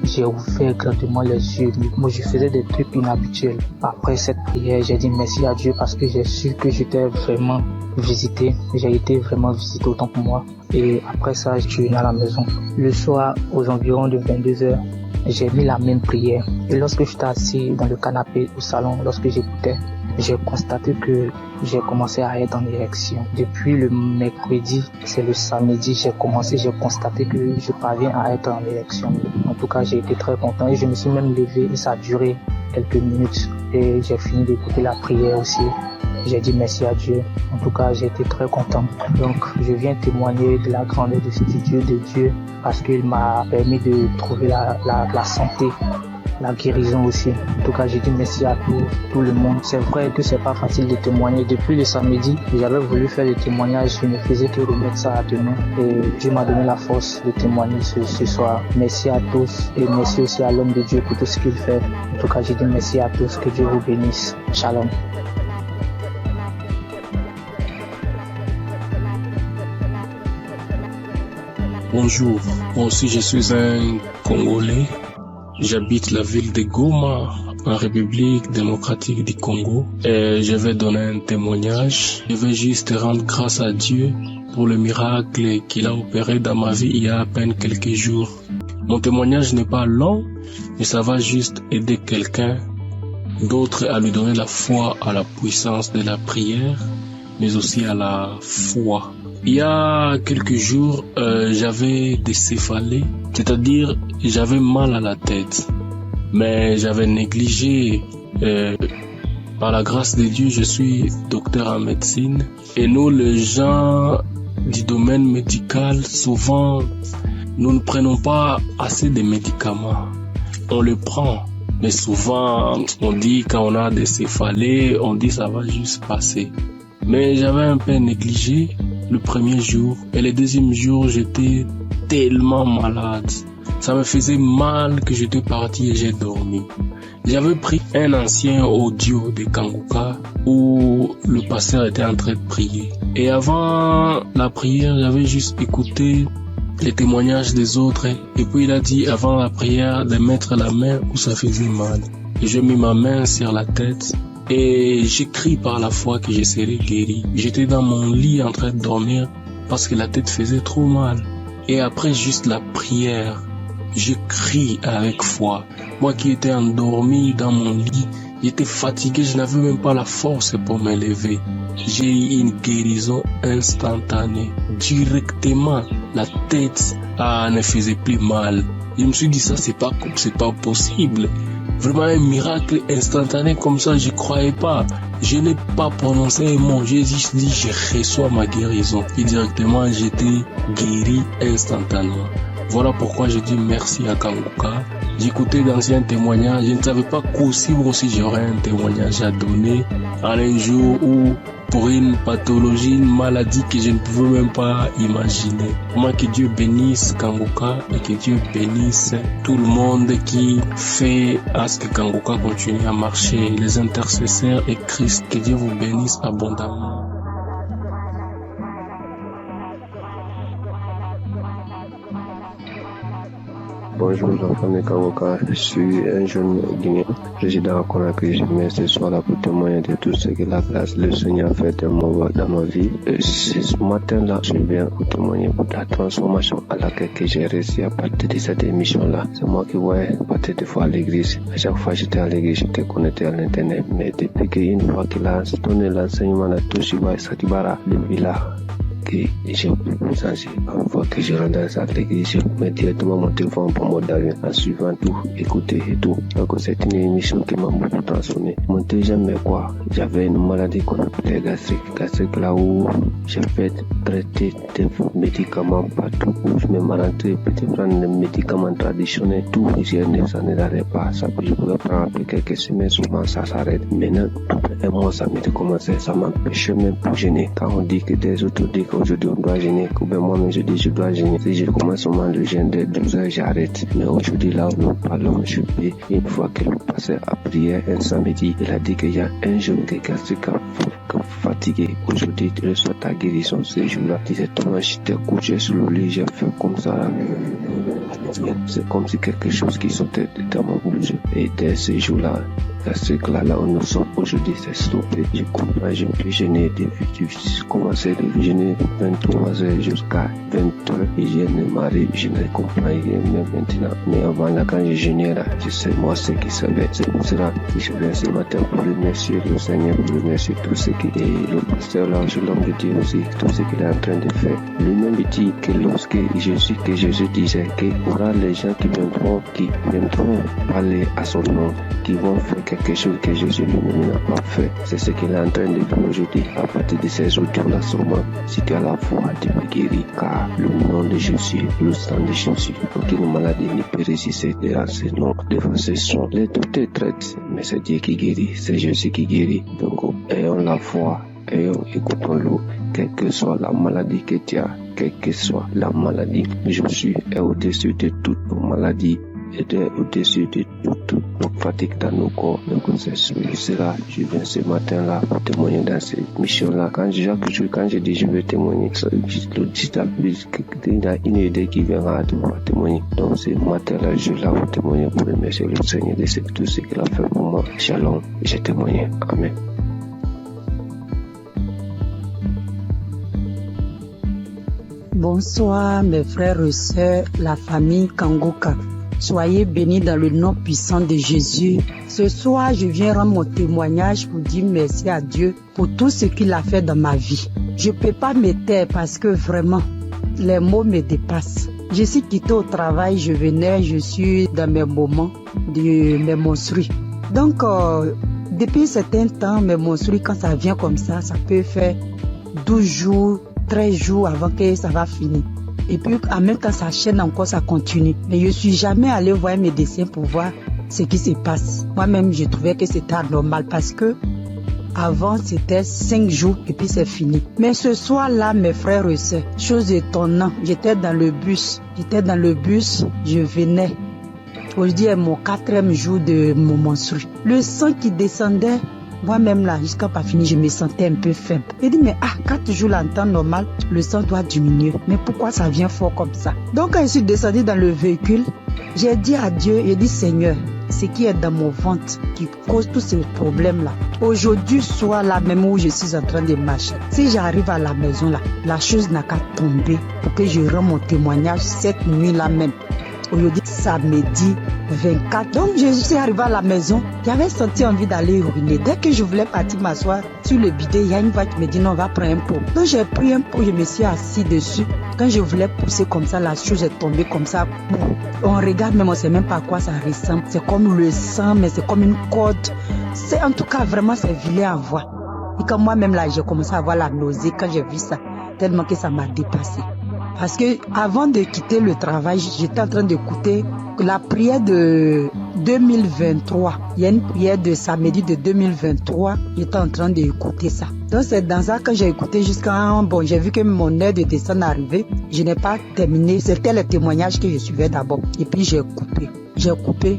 J'ai ouvert grandement les yeux. Moi, je faisais des trucs inhabituels. Après cette prière, j'ai dit merci à Dieu parce que j'ai su que j'étais vraiment visité. J'ai été vraiment visité autant pour moi. Et après ça, je suis venu à la maison. Le soir, aux environs de 22h, j'ai mis la même prière. Et lorsque j'étais assis dans le canapé au salon, lorsque j'écoutais, j'ai constaté que j'ai commencé à être en érection. Depuis le mercredi, c'est le samedi, j'ai constaté que je parviens à être en érection. En tout cas, j'ai été très content et je me suis même levé et ça a duré quelques minutes. Et j'ai fini d'écouter la prière aussi. J'ai dit merci à Dieu. En tout cas, j'ai été très content. Donc, je viens témoigner de la grandeur de Dieu parce qu'il m'a permis de trouver la santé, la guérison aussi. En tout cas, j'ai dit merci à tout le monde. C'est vrai que c'est pas facile de témoigner. Depuis le samedi, j'avais voulu faire le témoignage. Je ne faisais que remettre ça à demain. Et Dieu m'a donné la force de témoigner ce soir. Merci à tous et merci aussi à l'homme de Dieu pour tout ce qu'il fait. En tout cas, j'ai dit merci à tous. Que Dieu vous bénisse. Shalom. Bonjour, moi aussi je suis un Congolais. J'habite la ville de Goma, en République démocratique du Congo. Et je vais donner un témoignage. Je vais juste rendre grâce à Dieu pour le miracle qu'il a opéré dans ma vie il y a à peine quelques jours. Mon témoignage n'est pas long, mais ça va juste aider quelqu'un d'autre à lui donner la foi à la puissance de la prière, mais aussi à la foi. Il y a quelques jours, j'avais des céphalées, c'est-à-dire j'avais mal à la tête, mais j'avais négligé. Par la grâce de Dieu, je suis docteur en médecine et nous, les gens du domaine médical, souvent, nous ne prenons pas assez de médicaments. On le prend, Mais souvent, on dit quand on a des céphalées, on dit ça va juste passer. Mais j'avais un peu négligé le premier jour. Et le deuxième jour, j'étais tellement malade. Ça me faisait mal que j'étais parti et j'ai dormi. J'avais pris un ancien audio de Kanguka où le pasteur était en train de prier. Et avant la prière, j'avais juste écouté les témoignages des autres. Et puis il a dit avant la prière de mettre la main où ça faisait mal. Et j'ai mis ma main sur la tête et j'ai crié par la foi que je serais guéri. J'étais dans mon lit en train de dormir parce que la tête faisait trop mal. Et après juste la prière, je crie avec foi. Moi qui étais endormi dans mon lit, j'étais fatigué, je n'avais même pas la force pour me lever. J'ai eu une guérison instantanée. Directement, la tête ne faisait plus mal. Je me suis dit ça, c'est pas possible. Vraiment un miracle instantané comme ça, je croyais pas. Je n'ai pas prononcé un mot, j'ai juste dit je reçois ma guérison. Et directement, j'étais guéri instantanément. Voilà pourquoi je dis merci à Kanguka. J'écoutais d'anciens témoignages, je ne savais pas qu'aussi j'aurais un témoignage à donner en un jour où pour une pathologie, une maladie que je ne pouvais même pas imaginer. Moi, que Dieu bénisse Kanguka et que Dieu bénisse tout le monde qui fait à ce que Kanguka continue à marcher, les intercesseurs et Christ, que Dieu vous bénisse abondamment. Bonjour la famille Kanguka, je suis un jeune Guinéen, résident à Conakry. Je viens ce soir là pour témoigner de tout ce que la grâce le Seigneur a fait dans ma vie. Ce matin-là, je viens pour témoigner pour la transformation à laquelle j'ai réussi à partir de cette émission-là. C'est moi qui voyais partir des fois à l'église. À chaque fois que j'étais à l'église, j'étais connecté à l'internet. Mais depuis qu'une fois qu'il a donné l'enseignement de Toshiba Satibara, depuis là, que j'ai changé. Une fois que je rentre dans l'église, je mets directement mon téléphone pour mode d'avion en suivant tout, écouter et tout. Donc c'est une émission qui m'a beaucoup transformé. Mon deuxième quoi, j'avais une maladie qu'on appelait gastrique. Gastrique là où j'ai fait traiter des médicaments partout où je me rentré, petit prendre des médicaments traditionnels, tout, ça ne l'arrête pas. Ça je pouvais prendre après quelques semaines, souvent ça s'arrête. Maintenant, après un mois, ça m'était commencé, ça m'empêchait même pour gêner. Quand on dit que des autres disent qu'aujourd'hui on doit gêner, ou bien moi-même je dis je dois gêner. Si je commence seulement le gêne de 12 heures, j'arrête. Mais aujourd'hui là où nous parlons, je peux, une fois que le pasteur a prié un samedi, il a dit qu'il y a un jour que gastrique fatigué. Aujourd'hui, tu reçois ta guérison. Ces jours-là, directement, j'étais couché sur le lit, j'ai fait comme ça. C'est comme si quelque chose qui sortait dans mon bouche. Et dès ces jours-là, gastrique là où nous sommes aujourd'hui, c'est stoppé. Je comprends, je peux gêner depuis, j'ai commencé de gêner 23 heures jusqu'à 20 heures. Et j'ai démarré, je ne comprends rien même maintenant. Mais avant là, quand je gênais là, je sais moi ce qui savait. C'est pour cela que je viens ce matin pour remercier le Seigneur, pour remercier tout ce qui est le pasteur là, je l'homme de Dieu aussi, tout ce qu'il est en train de faire. Lui-même dit que lorsque Jésus disait qu'il y aura les gens qui viendront parler à son nom, qui vont faire quelque chose que Jésus lui-même n'a pas fait. C'est ce qu'il est en train de faire aujourd'hui. À partir de ces audios-là, seulement, si tu as la foi, tu peux guérir, car le nom de Jésus, le sang de Jésus, aucune maladie ne peut résister devant ce nom, devant ce son. Les docteurs traitent, mais c'est Dieu qui guérit, c'est Jésus qui guérit. Donc, ayons la foi, écoutons-le, quelle que soit la maladie que tu as, quelle que soit la maladie. Jésus est au-dessus de toutes nos maladies. Et au-dessus de toute fatigue dans nos corps. Donc c'est cela, je viens ce matin-là pour témoigner dans cette mission-là. Quand je dis je vais témoigner, il y a une idée qui vient à témoigner. Donc ce matin-là, je suis là pour témoigner, pour remercier le Seigneur de tout ce qu'il a fait pour moi. Shalom, j'ai témoigné. Amen. Bonsoir mes frères et sœurs, la famille Kanguka. Soyez bénis dans le nom puissant de Jésus. Ce soir, je viens rendre mon témoignage pour dire merci à Dieu pour tout ce qu'il a fait dans ma vie. Je ne peux pas me taire parce que vraiment, les mots me dépassent. Je suis quitté au travail, je suis dans mes moments de mes menstrues. Donc, depuis un certain temps, mes menstrues, quand ça vient comme ça peut faire 12 jours, 13 jours avant que ça va finir. Et puis, en même temps, ça chaîne encore, ça continue. Mais je ne suis jamais allé voir un médecin pour voir ce qui se passe. Moi-même, je trouvais que c'était anormal parce que avant, c'était 5 jours et puis c'est fini. Mais ce soir-là, mes frères et sœurs, chose étonnante, j'étais dans le bus, je venais. Aujourd'hui est mon 4e jour de mon menstru. Le sang qui descendait, moi-même là, jusqu'à pas fini, je me sentais un peu faible. J'ai dit, mais 4 jours là, en temps normal, le sang doit diminuer. Mais pourquoi ça vient fort comme ça? Donc quand je suis descendue dans le véhicule, j'ai dit à Dieu, j'ai dit, Seigneur, ce qui est dans mon ventre qui cause tous ces problèmes-là. Aujourd'hui, soit là même où je suis en train de marcher, si j'arrive à la maison là, la chose n'a qu'à tomber pour que je rende mon témoignage cette nuit-là même. Aujourd'hui, samedi 24. Donc, je suis arrivée à la maison. J'avais senti envie d'aller uriner. Dès que je voulais partir m'asseoir sur le bidet, il y a une voix qui me dit non, on va prendre un pot. Donc, j'ai pris un pot, je me suis assis dessus. Quand je voulais pousser comme ça, la chose est tombée comme ça. On regarde, mais on ne sait même pas à quoi ça ressemble. C'est comme le sang, mais c'est comme une corde. C'est en tout cas vraiment, c'est vilain à voir. Et quand moi-même là, j'ai commencé à avoir la nausée quand j'ai vu ça, tellement que ça m'a dépassé. Parce que avant de quitter le travail, j'étais en train d'écouter la prière de 2023. Il y a une prière de samedi de 2023. J'étais en train d'écouter ça. Donc c'est dans ça que j'ai écouté jusqu'à... Bon, j'ai vu que mon heure de descente arrivait. Je n'ai pas terminé. C'était le témoignage que je suivais d'abord. Et puis j'ai coupé.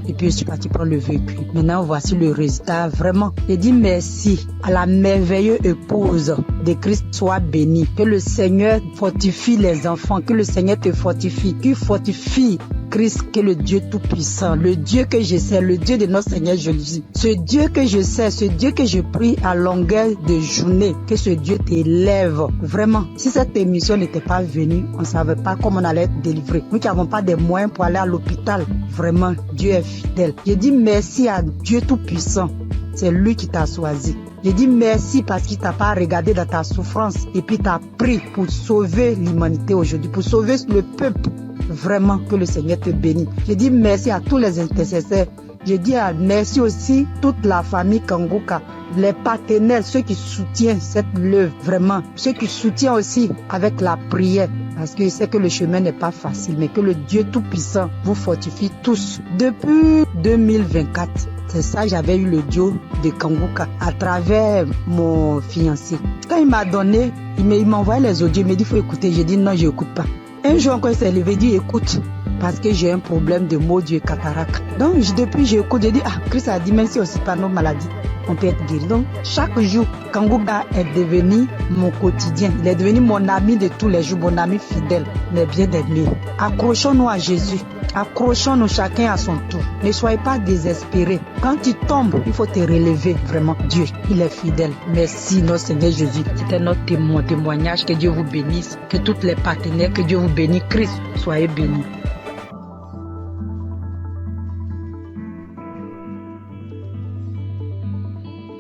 Et puis je suis parti prendre le véhicule. Maintenant, voici le résultat. Vraiment, j'ai dit merci à la merveilleuse épouse de Christ soit bénie. Que le Seigneur fortifie les enfants. Que le Seigneur te fortifie. Qu'il fortifie Christ, que le Dieu tout-puissant, le Dieu que je sais, le Dieu de notre Seigneur Jésus. Ce Dieu que je sais, ce Dieu que je prie à longueur de journée, que ce Dieu t'élève. Vraiment, si cette émission n'était pas venue, on ne savait pas comment on allait être délivré. Nous qui n'avons pas de moyens pour aller à l'hôpital. Vraiment, Dieu est fidèle. Je dis merci à Dieu tout-puissant. C'est lui qui t'a choisi. Je dis merci parce qu'il t'a pas regardé dans ta souffrance et puis t'a pris pour sauver l'humanité aujourd'hui, pour sauver le peuple. Vraiment, que le Seigneur te bénisse. Je dis merci à tous les intercesseurs. Je dis merci aussi toute la famille Kangoka, les partenaires, ceux qui soutiennent cette œuvre, vraiment. Ceux qui soutiennent aussi avec la prière. Parce que je sais que le chemin n'est pas facile, mais que le Dieu Tout-Puissant vous fortifie tous. Depuis 2024, c'est ça, j'avais eu le duo de Kangoka à travers mon fiancé. Quand il m'a donné, il m'a envoyé les audios, il m'a dit il faut écouter. J'ai dit non, je n'écoute pas. Un jour encore, il s'est levé, il dit écoute, parce que j'ai un problème de maux d'yeux cataracte. Donc depuis j'écoute, j'ai dit Christ a dit même si aussi pas nos maladies, on peut être guéri. Donc chaque jour, Kangoka est devenu mon quotidien. Il est devenu mon ami de tous les jours, mon ami fidèle, mais bien aimé. Accrochons-nous à Jésus. Accrochons-nous chacun à son tour. Ne soyez pas désespérés. Quand tu tombes, il faut te relever. Vraiment, Dieu, il est fidèle. Merci, notre Seigneur Jésus. C'était notre témoignage. Que Dieu vous bénisse. Que tous les partenaires, que Dieu vous bénisse. Christ, soyez bénis.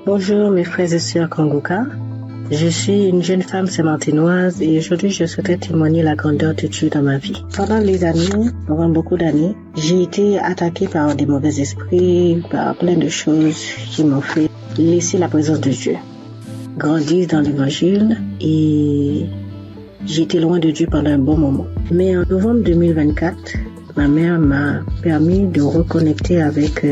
Bonjour mes frères et sœurs Kangoka. Je suis une jeune femme sémantinoise et aujourd'hui je souhaiterais témoigner la grandeur de Dieu dans ma vie. Pendant les années, pendant beaucoup d'années, j'ai été attaquée par des mauvais esprits, par plein de choses qui m'ont fait laisser la présence de Dieu. Grandir dans l'évangile et j'ai été loin de Dieu pendant un bon moment. Mais en novembre 2024, ma mère m'a permis de reconnecter avec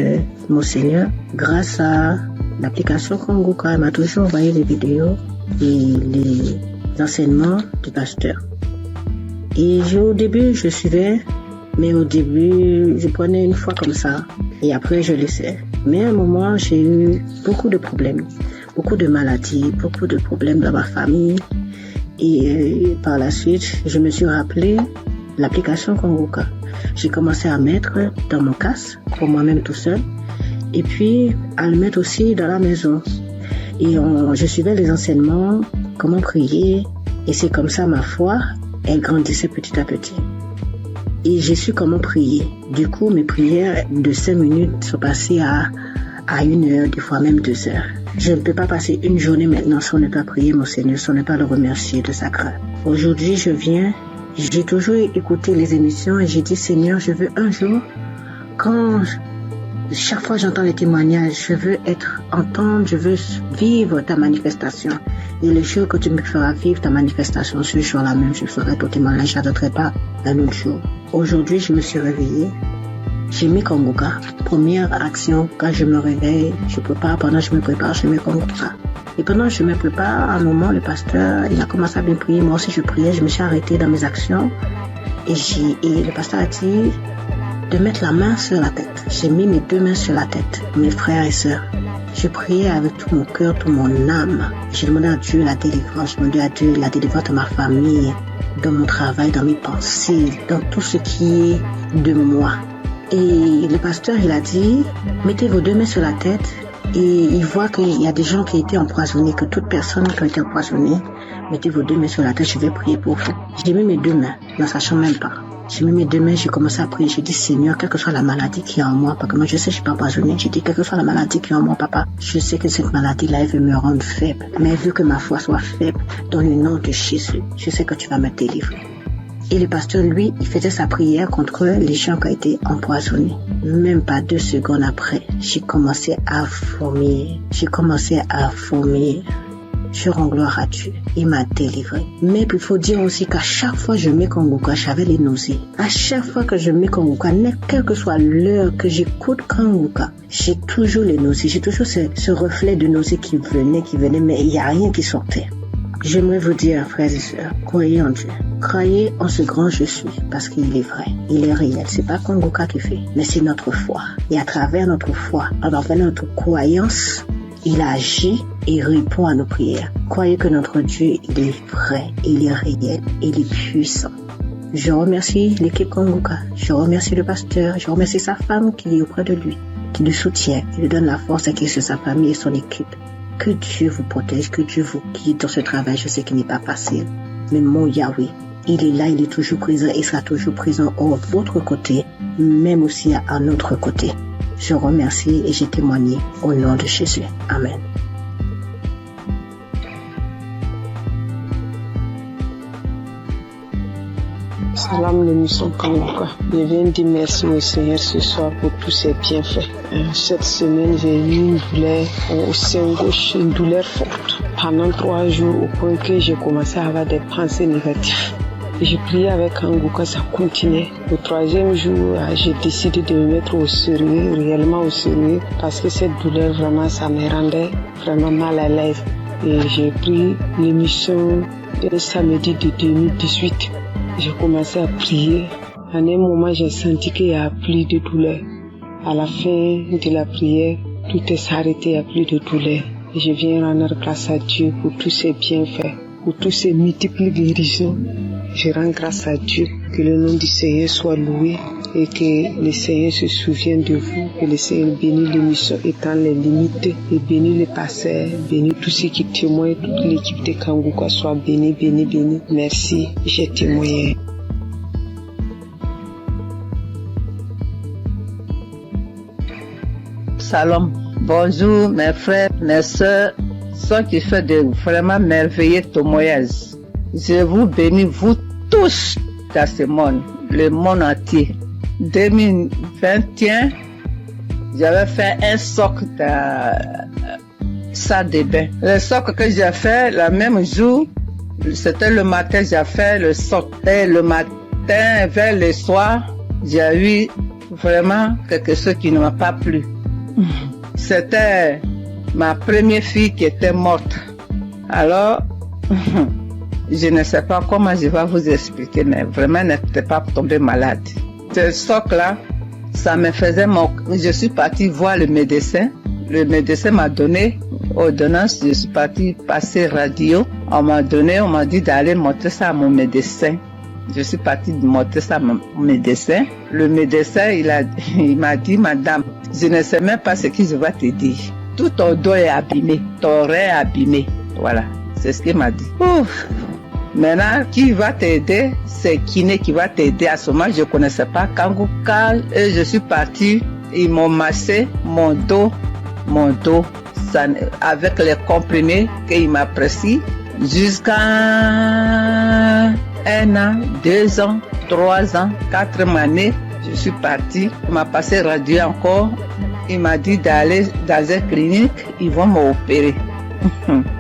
mon Seigneur grâce à l'application Kangoka. Elle m'a toujours envoyé les vidéos et les enseignements du pasteur. Et au début, je suivais, mais au début, je prenais une fois comme ça et après, je laissais. Mais à un moment, j'ai eu beaucoup de problèmes, beaucoup de maladies, beaucoup de problèmes dans ma famille. Et par la suite, je me suis rappelé l'application Kangoka. J'ai commencé à mettre dans mon casque, pour moi-même tout seul, et puis à le mettre aussi dans la maison. Et je suivais les enseignements, comment prier, et c'est comme ça ma foi, elle grandissait petit à petit. Et j'ai su comment prier. Du coup, mes prières de 5 minutes sont passées à 1 heure, des fois même 2 heures. Je ne peux pas passer une journée maintenant sans ne pas prier mon Seigneur, sans ne pas le remercier de sa grâce. Aujourd'hui, j'ai toujours écouté les émissions et j'ai dit Seigneur, je veux un jour, chaque fois j'entends les témoignages, je veux entendre, je veux vivre ta manifestation. Et le jour que tu me feras vivre ta manifestation, ce jour-là même, je ferai ton témoignage, je n'attendrai pas un autre jour. Aujourd'hui, je me suis réveillée J'ai mis Kanguka. Première action, quand je me réveille, je prépare, pendant que je me prépare, je mets Kanguka. Et pendant que je me prépare, à un moment, le pasteur, il a commencé à bien prier. Moi aussi, je priais, je me suis arrêtée dans mes actions. Et le pasteur a dit de mettre la main sur la tête. J'ai mis mes 2 mains sur la tête, mes frères et sœurs. Je priais avec tout mon cœur, toute mon âme. J'ai demandé à Dieu la délivrance. J'ai demandé à Dieu la délivrance de ma famille, dans mon travail, dans mes pensées, dans tout ce qui est de moi. Et le pasteur, il a dit, mettez vos 2 mains sur la tête. Et il voit qu'il y a des gens qui ont été empoisonnés, que toute personne qui a été empoisonnée, mettez vos 2 mains sur la tête, je vais prier pour vous. J'ai mis mes 2 mains, ne sachant même pas. J'ai mis mes 2 mains, j'ai commencé à prier. J'ai dit, Seigneur, quelle que soit la maladie qui est en moi, parce que moi je sais que je suis pas empoisonnée. J'ai dit, quelle que soit la maladie qui est en moi, papa, je sais que cette maladie-là, elle veut me rendre faible. Mais vu que ma foi soit faible, dans le nom de Jésus, je sais que tu vas me délivrer. Et le pasteur, lui, il faisait sa prière contre les gens qui ont été empoisonnés. Même pas 2 secondes après, j'ai commencé à vomir. Je rends gloire à Dieu. Il m'a délivré. Mais il faut dire aussi qu'à chaque fois que je mets Kanguka, j'avais les nausées. À chaque fois que je mets Kanguka, quelle que soit l'heure que j'écoute Kanguka, j'ai toujours les nausées. J'ai toujours ce reflet de nausées qui venait, mais il n'y a rien qui sortait. J'aimerais vous dire, frères et sœurs, croyez en Dieu. Croyez en ce grand je suis, parce qu'il est vrai, il est réel. C'est pas Kanguka qui fait, mais c'est notre foi. Et à travers notre foi, à travers notre croyance, il agit et répond à nos prières. Croyez que notre Dieu, il est vrai, il est réel, il est puissant. Je remercie l'équipe Kanguka, je remercie le pasteur, je remercie sa femme qui est auprès de lui, qui le soutient, qui lui donne la force à qui sur sa famille et son équipe. Que Dieu vous protège, que Dieu vous guide dans ce travail. Je sais qu'il n'est pas facile. Mais mon Yahweh, il est là, il est toujours présent et sera toujours présent à votre côté, même aussi à notre côté. Je remercie et j'ai témoigné au nom de Jésus. Amen. Salam l'émission Kanguka. Je viens dire merci au Seigneur ce soir pour tous ses bienfaits. Cette semaine, j'ai eu une douleur au sein gauche, une douleur forte. Pendant 3 jours, au point que j'ai commencé à avoir des pensées négatives. J'ai prié avec Kanguka, ça continuait. Au 3e jour, j'ai décidé de me mettre au sérieux, réellement au sérieux, parce que cette douleur, vraiment, ça me rendait vraiment mal à l'aise. Et j'ai pris l'émission le samedi de 2018. J'ai commencé à prier. À un moment, j'ai senti qu'il n'y a plus de douleur. À la fin de la prière, tout est arrêté, il n'y a plus de douleur. Et je viens rendre grâce à Dieu pour tous ses bienfaits, pour tous ses multiples guérisons. Je rends grâce à Dieu, que le nom du Seigneur soit loué et que le Seigneur se souvienne de vous, que le Seigneur bénisse l'émission étant les limites et bénisse les pasteurs, bénisse tous ceux qui témoignent, toute l'équipe de Kanguka soit bénie, bénie, bénie. Merci, j'ai témoigné. Salam, bonjour mes frères, mes soeurs, ceux qui font de vraiment merveilleux témoignages. Je vous bénis, vous tous dans ce monde, le monde entier. 2021, j'avais fait un socle dans salle de bain. Le socle que j'ai fait, le même jour, c'était le matin, j'ai fait le socle. Et le matin, vers le soir, j'ai eu vraiment quelque chose qui ne m'a pas plu. C'était ma première fille qui était morte. Alors, je ne sais pas comment je vais vous expliquer, mais vraiment, elle n'était pas tombée malade. Ce socle-là, ça me faisait mon... Je suis partie voir le médecin. Le médecin m'a donné ordonnance. Je suis partie passer radio. On m'a dit d'aller montrer ça à mon médecin. Je suis partie montrer ça à mon médecin. Le médecin, il m'a dit, madame, je ne sais même pas ce que je vais te dire. Tout ton dos est abîmé, ton rein est abîmé. Voilà, c'est ce qu'il m'a dit. Ouf. Maintenant, qui va t'aider? C'est Kiné qui va t'aider. À ce moment, je ne connaissais pas Kanguka. Et je suis partie, ils m'ont massé mon dos, ça, avec les comprimés qu'il m'a prescrit jusqu'à 1 an, 2 ans, 3 ans, 4 années. Je suis partie, il m'a passé radio encore. Il m'a dit d'aller dans une clinique, ils vont m'opérer.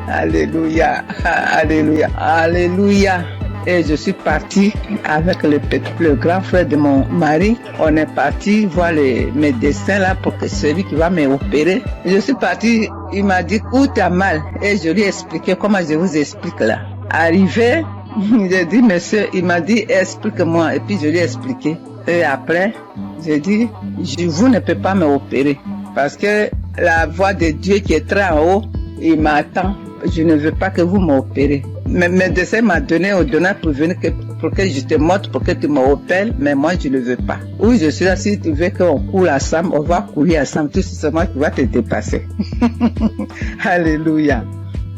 Alléluia, alléluia, alléluia. Et je suis partie avec le grand frère de mon mari. On est parti voir les médecins là pour que celui qui va m'opérer. Je suis partie, il m'a dit où t'as mal. Et je lui ai expliqué comment je vous explique là. Arrivé, j'ai dit monsieur, il m'a dit explique-moi. Et puis je lui ai expliqué. Et après, j'ai dit vous ne pouvez pas m'opérer. Parce que la voix de Dieu qui est très en haut, il m'attend. Je ne veux pas que vous m'opérez. Mes médecins m'ont donné ordonnance pour venir pour que je te montre, pour que tu m'opères, mais moi je ne veux pas. Oui, je suis là, si tu veux qu'on coule ensemble, on va courir ensemble, tout simplement tu vas te dépasser. Alléluia.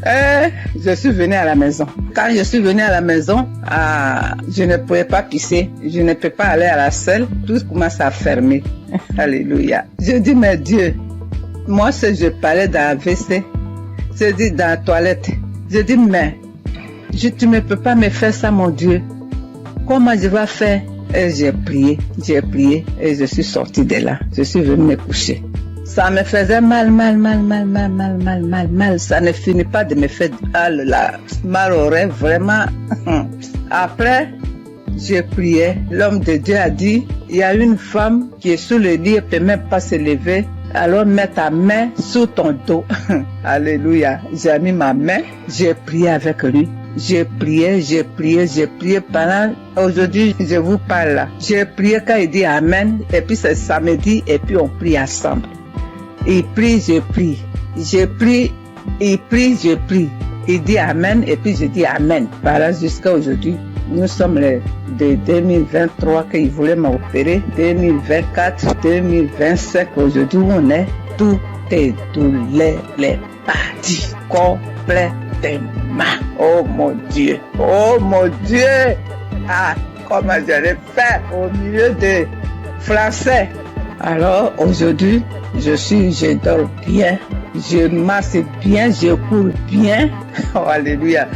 Et je suis venue à la maison. Quand je suis venue à la maison, je ne pouvais pas pisser, je ne peux pas aller à la selle, tout commence à fermer. Alléluia. Je dis, mais Dieu, moi si je parlais dans la WC, je dis dans la toilette, je dis, mais tu ne peux pas me faire ça, mon Dieu. Comment je vais faire? Et j'ai prié et je suis sortie de là. Je suis venue me coucher. Ça me faisait mal. Ça ne finit pas de me faire mal au rêve, vraiment. Après, j'ai prié. L'homme de Dieu a dit, il y a une femme qui est sous le lit, elle ne peut même pas se lever. Alors mets ta main sous ton dos. Alléluia. J'ai mis ma main, j'ai prié avec lui. J'ai prié pendant, aujourd'hui je vous parle là. J'ai prié quand il dit Amen, et puis c'est samedi, et puis on prie ensemble. Il prie, je prie. Je prie, il prie, je prie. Il dit Amen, et puis je dis Amen. Voilà, jusqu'à aujourd'hui. Nous sommes de 2023 qu'il voulait m'opérer, 2024, 2025, aujourd'hui on est, tout est douleur, les parties complètement. Oh mon Dieu, ah, comment j'allais faire au milieu des Français. Alors aujourd'hui, je dors bien, je marche bien, je cours bien. Oh, alléluia.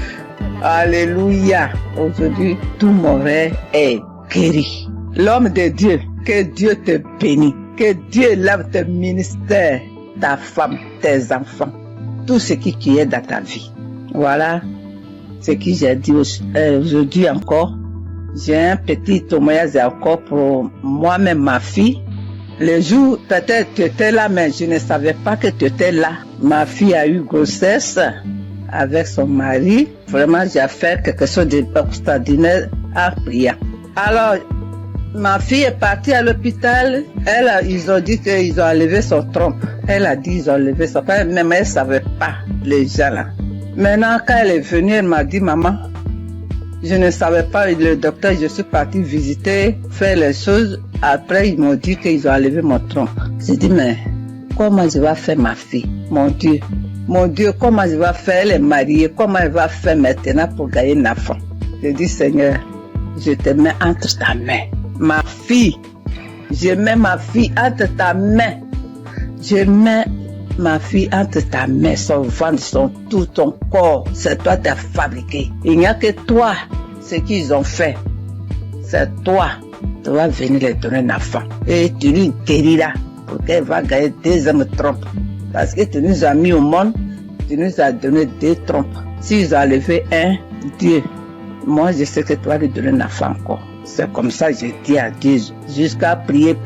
Alléluia. Aujourd'hui, tout mon rêve est guéri. L'homme de Dieu, que Dieu te bénisse. Que Dieu lève tes ministères, ta femme, tes enfants. Tout ce qui est dans ta vie. Voilà ce que j'ai dit aujourd'hui encore. J'ai un petit témoignage encore pour moi-même, ma fille. Le jour, peut-être tu étais là, mais je ne savais pas que tu étais là. Ma fille a eu grossesse avec son mari. Vraiment, j'ai fait quelque chose d'extraordinaire en priant. Alors, ma fille est partie à l'hôpital. Ils ont dit qu'ils ont enlevé son trompe. Elle a dit qu'ils ont enlevé son trompe, mais elle ne savait pas, les gens là. Maintenant, quand elle est venue, elle m'a dit, maman, je ne savais pas, le docteur, je suis partie visiter, faire les choses. Après, ils m'ont dit qu'ils ont enlevé mon trompe. J'ai dit, mais comment je vais faire ma fille? Mon Dieu, comment je vais faire? Elle est mariée, comment elle va faire maintenant pour gagner un enfant? J'ai dit, Seigneur, je te mets entre ta main. Ma fille, je mets ma fille entre ta main. Je mets ma fille entre ta main, son ventre, tout ton corps. C'est toi qui as fabriqué. Il n'y a que toi, ce qu'ils ont fait. C'est toi. Tu vas venir les donner un enfant. Et tu lui guériras pour qu'elle va gagner 2 hommes trompes. Parce que tu nous as mis au monde, tu nous as donné 2 trompes. S'ils ont enlevé un, Dieu, moi je sais que tu vas lui donner un enfant encore. C'est comme ça que j'ai dit à Dieu, jusqu'à prier.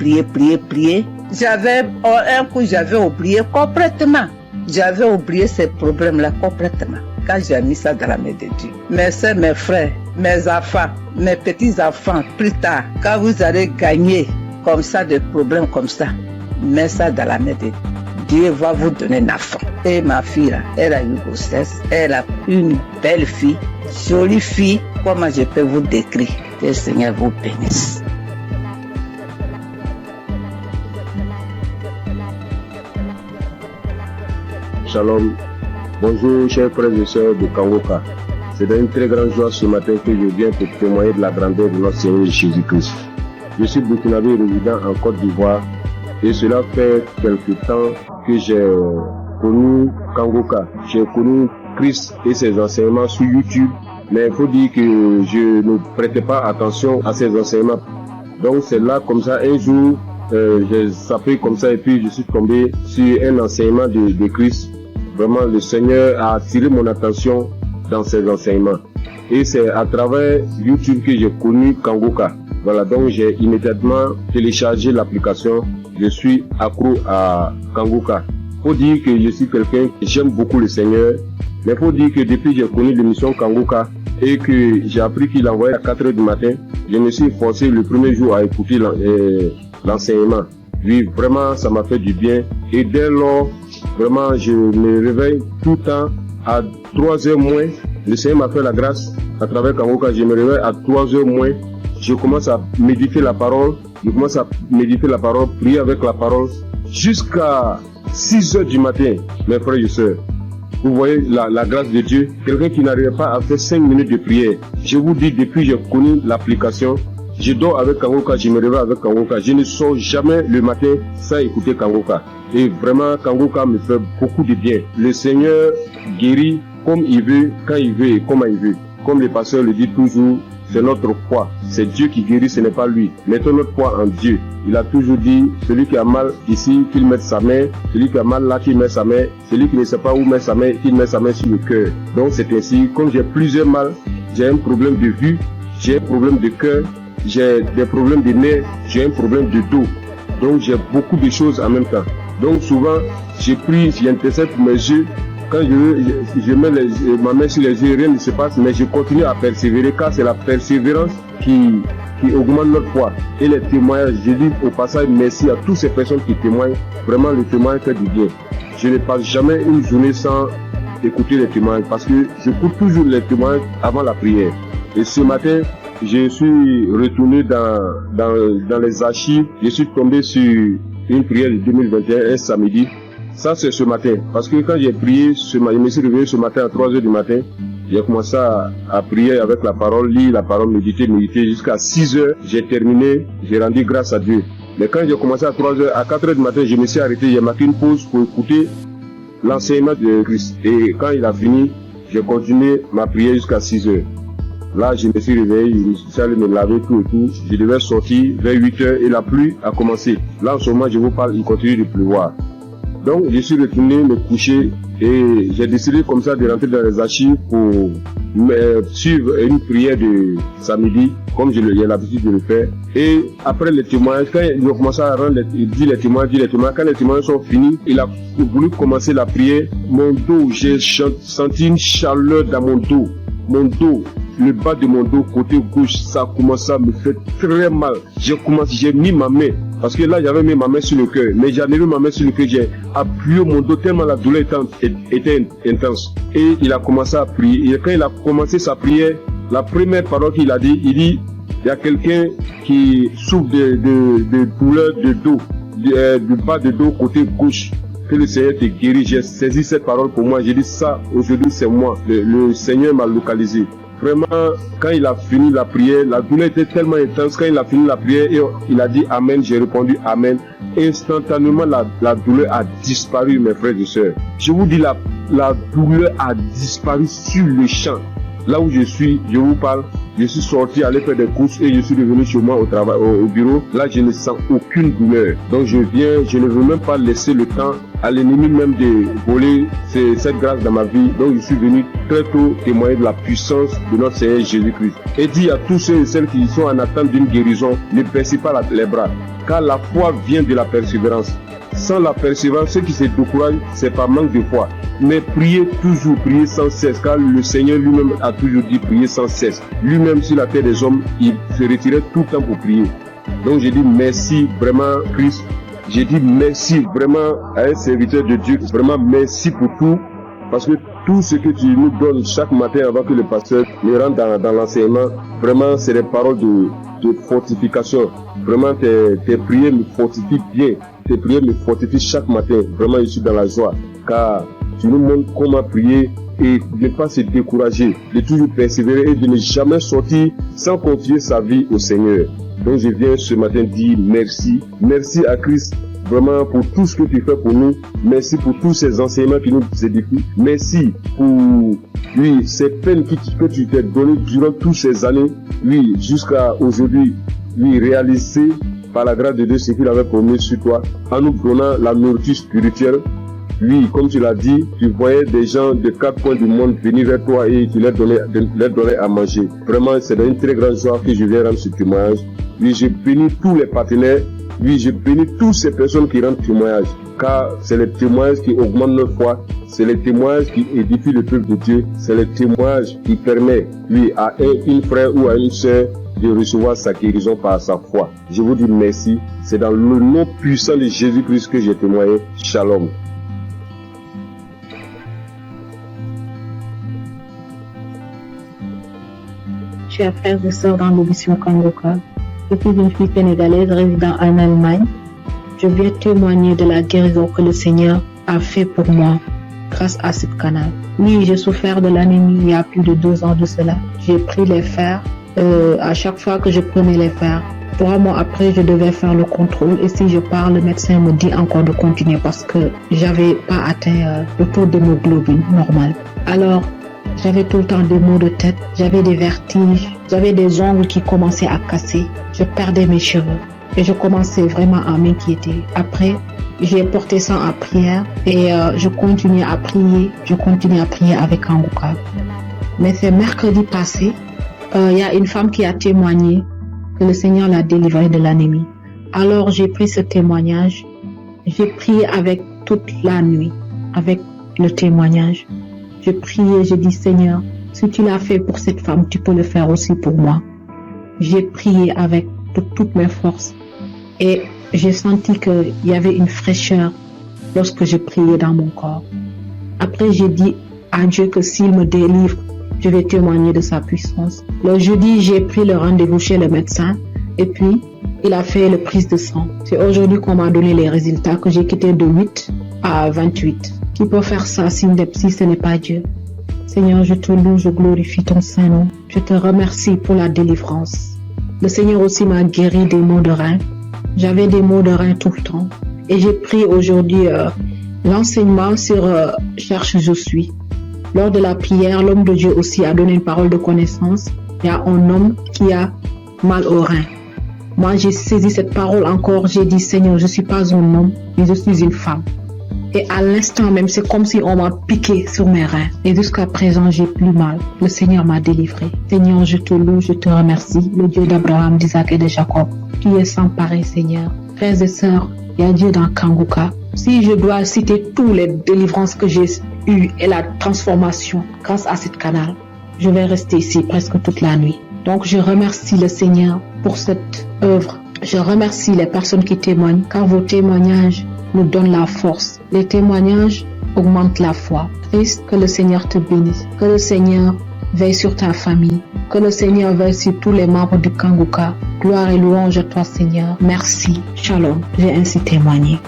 Un coup, j'avais oublié complètement. J'avais oublié ces problèmes-là complètement. Quand j'ai mis ça dans la main de Dieu. Mes soeurs, mes frères, mes enfants, mes petits-enfants, plus tard, quand vous allez gagner comme ça, des problèmes comme ça, mets ça dans la main de Dieu. Dieu va vous donner un enfant. Et ma fille, là, elle a eu grossesse. Elle a une belle fille, jolie fille. Comment je peux vous décrire? Que le Seigneur vous bénisse. Shalom. Bonjour, chers frères et sœurs de Kangoka. C'est une très grande joie ce matin que je viens pour témoigner de la grandeur de notre Seigneur Jésus-Christ. Je suis burkinabé résident en Côte d'Ivoire et cela fait quelque temps que j'ai connu Kangoka. J'ai connu Christ et ses enseignements sur YouTube, mais il faut dire que je ne prêtais pas attention à ses enseignements. Donc c'est là comme ça, un jour, j'ai sapé comme ça et puis je suis tombé sur un enseignement de Christ. Vraiment, le Seigneur a attiré mon attention dans ses enseignements. Et c'est à travers YouTube que j'ai connu Kangoka. Voilà, donc j'ai immédiatement téléchargé l'application. Je suis accro à Kangoka. Faut dire que je suis quelqu'un qui j'aime beaucoup le Seigneur. Mais faut dire que depuis que j'ai connu l'émission Kangoka et que j'ai appris qu'il envoyait à 4h du matin, je me suis forcé le premier jour à écouter l'enseignement. Oui, vraiment, ça m'a fait du bien. Et dès lors, vraiment, je me réveille tout le temps à 3h moins. Le Seigneur m'a fait la grâce à travers Kangoka. Je me réveille à 3h moins. Je commence à méditer la parole. Prier avec la parole jusqu'à 6h du matin, mes frères et sœurs. Vous voyez la grâce de Dieu. Quelqu'un qui n'arrive pas à faire 5 minutes de prière. Je vous dis, depuis que j'ai connu l'application, je dors avec Kangoka, je me réveille avec Kangoka. Je ne sors jamais le matin sans écouter Kangoka. Et vraiment, Kangoka me fait beaucoup de bien. Le Seigneur guérit comme il veut, quand il veut et comment il veut. Comme le pasteur le dit toujours, c'est notre foi. C'est Dieu qui guérit, ce n'est pas lui. Mettons notre foi en Dieu. Il a toujours dit, celui qui a mal ici, qu'il mette sa main. Celui qui a mal là, qu'il mette sa main. Celui qui ne sait pas où mettre sa main, qu'il mette sa main sur le cœur. Donc c'est ainsi, comme j'ai plusieurs mal, j'ai un problème de vue, j'ai un problème de cœur, j'ai des problèmes de nerfs, j'ai un problème de dos. Donc j'ai beaucoup de choses en même temps. Donc souvent, je prie, j'intercède pour mes yeux. Quand je mets ma main sur les yeux, rien ne se passe, mais je continue à persévérer, car c'est la persévérance qui augmente notre foi. Et les témoignages, je dis au passage merci à toutes ces personnes qui témoignent. Vraiment, le témoignage fait du bien. Je ne passe jamais une journée sans écouter les témoignages, parce que je coupe toujours les témoignages avant la prière. Et ce matin, je suis retourné dans les archives, je suis tombé sur une prière de 2021, un samedi. Ça, c'est ce matin. Parce que quand j'ai prié, je me suis réveillé ce matin à 3h du matin. J'ai commencé à prier avec la parole, lire la parole, méditer jusqu'à 6h. J'ai terminé, j'ai rendu grâce à Dieu. Mais quand j'ai commencé à 3h, à 4h du matin, je me suis arrêté, j'ai marqué une pause pour écouter l'enseignement de Christ. Et quand il a fini, j'ai continué ma prière jusqu'à 6h. Là, je me suis réveillé, je suis allé me laver tout et tout. Je devais sortir vers 8h et la pluie a commencé. Là, en ce moment, je vous parle, il continue de pleuvoir. Donc, je suis retourné me coucher et j'ai décidé comme ça de rentrer dans les archives pour suivre une prière de samedi, comme j'ai l'habitude de le faire. Et après les témoignages, quand il a commencé à dire les témoignages, quand les témoignages sont finis, il a voulu commencer la prière. Mon dos, j'ai senti une chaleur dans mon dos. Mon dos, le bas de mon dos, côté gauche, ça a commencé à me faire très mal. J'ai mis ma main, parce que là j'avais mis ma main sur le cœur, mais j'ai mis ma main sur le cœur, j'ai appuyé mon dos tellement la douleur était intense. Et il a commencé à prier. Et quand il a commencé sa prière, la première parole qu'il a dit, il dit, il y a quelqu'un qui souffre de douleur de dos, du bas de dos côté gauche. Que le Seigneur te guérit. J'ai saisi cette parole pour moi. J'ai dit ça, aujourd'hui c'est moi. Le Seigneur m'a localisé. Vraiment, quand il a fini la prière, la douleur était tellement intense. Quand il a fini la prière, et il a dit Amen, j'ai répondu Amen. Instantanément, la douleur a disparu, mes frères et sœurs. Je vous dis, la douleur a disparu sur le champ. Là où je suis, je vous parle, je suis sorti aller faire des courses et je suis revenu chez moi au bureau. Là, je ne sens aucune douleur. Donc je ne veux même pas laisser le temps à l'ennemi même de voler cette grâce dans ma vie. Donc je suis venu très tôt témoigner de la puissance de notre Seigneur Jésus-Christ. Et dit à tous ceux et celles qui sont en attente d'une guérison, ne baissez pas les bras, car la foi vient de la persévérance. Sans la persévérance, ceux qui se découragent, c'est par manque de foi. Mais priez toujours, priez sans cesse, car le Seigneur lui-même a toujours dit prier sans cesse. Lui-même sur la terre des hommes, il se retirait tout le temps pour prier. Donc j'ai dit merci vraiment Christ. J'ai dit merci vraiment à un serviteur de Dieu. Vraiment merci pour tout. Parce que tout ce que tu nous donnes chaque matin avant que le pasteur ne rentre dans l'enseignement, vraiment c'est des paroles de fortification. Vraiment tes prières me fortifient bien. Tes prières me fortifient chaque matin. Vraiment je suis dans la joie. Car tu nous montres comment prier et de ne pas se décourager, de toujours persévérer et de ne jamais sortir sans confier sa vie au Seigneur. Donc je viens ce matin dire merci. Merci à Christ vraiment pour tout ce que tu fais pour nous. Merci pour tous ces enseignements qui nous édifient. Merci pour ces peines que tu t'es données durant toutes ces années. Jusqu'à aujourd'hui, réaliser par la grâce de Dieu ce qu'il avait promis sur toi, en nous donnant la nourriture spirituelle Oui, comme tu l'as dit, tu voyais des gens de 4 coins du monde venir vers toi et tu leur donnais à manger. Vraiment, c'est une très grande joie que je viens rendre ce témoignage. Oui, je bénis tous les partenaires. Oui, je bénis toutes ces personnes qui rendent témoignage. Car c'est les témoignages qui augmentent notre foi. C'est les témoignages qui édifient le peuple de Dieu. C'est les témoignages qui permettent, oui, à une frère ou à une sœur de recevoir sa guérison par sa foi. Je vous dis merci. C'est dans le nom puissant de Jésus-Christ que j'ai témoigné. Shalom. Chers frères et sœurs dans l'émission Kangoka, je suis une fille sénégalaise résidant en Allemagne. Je viens témoigner de la guérison que le Seigneur a fait pour moi grâce à ce canal. Oui, j'ai souffert de l'anémie il y a plus de 2 ans de cela. J'ai pris les fers. À chaque fois que je prenais les fers, 3 mois après, je devais faire le contrôle. Et si je pars, le médecin me dit encore de continuer parce que j'avais pas atteint le taux d'hémoglobine normal. Alors, j'avais tout le temps des maux de tête, j'avais des vertiges, j'avais des ongles qui commençaient à casser, je perdais mes cheveux et je commençais vraiment à m'inquiéter. Après, j'ai porté ça en prière et je continuais à prier avec Kangoka. Mais c'est mercredi passé, il y a une femme qui a témoigné que le Seigneur l'a délivrée de l'anémie. Alors j'ai pris ce témoignage, j'ai prié avec toute la nuit, avec le témoignage. Je priais, je dis Seigneur, si tu l'as fait pour cette femme, tu peux le faire aussi pour moi. J'ai prié avec toutes mes forces et j'ai senti qu'il y avait une fraîcheur lorsque je priais dans mon corps. Après, j'ai dit à Dieu que s'il me délivre, je vais témoigner de sa puissance. Le jeudi, j'ai pris le rendez-vous chez le médecin et puis il a fait le prise de sang. C'est aujourd'hui qu'on m'a donné les résultats que j'ai quitté de 8 à 28. Qui peut faire ça si ce n'est pas Dieu? Seigneur, je te loue, je glorifie ton Saint-Nom. Je te remercie pour la délivrance. Le Seigneur aussi m'a guéri des maux de rein. J'avais des maux de rein tout le temps. Et j'ai pris aujourd'hui l'enseignement sur Cherche je suis. Lors de la prière, l'homme de Dieu aussi a donné une parole de connaissance. Il y a un homme qui a mal au rein. Moi, j'ai saisi cette parole encore. J'ai dit, Seigneur, je ne suis pas un homme, mais je suis une femme. Et à l'instant même, c'est comme si on m'a piqué sur mes reins. Et jusqu'à présent, j'ai plus mal. Le Seigneur m'a délivré. Seigneur, je te loue, je te remercie. Le Dieu d'Abraham, d'Isaac et de Jacob. Tu es sans pareil, Seigneur. Frères et sœurs, il y a Dieu dans Kangoka. Si je dois citer toutes les délivrances que j'ai eues et la transformation grâce à ce canal, je vais rester ici presque toute la nuit. Donc, je remercie le Seigneur pour cette œuvre. Je remercie les personnes qui témoignent, car vos témoignages nous donnent la force. Les témoignages augmentent la foi. Christ, que le Seigneur te bénisse. Que le Seigneur veille sur ta famille. Que le Seigneur veille sur tous les membres du Kangoka. Gloire et louange à toi, Seigneur. Merci. Shalom. J'ai ainsi témoigné.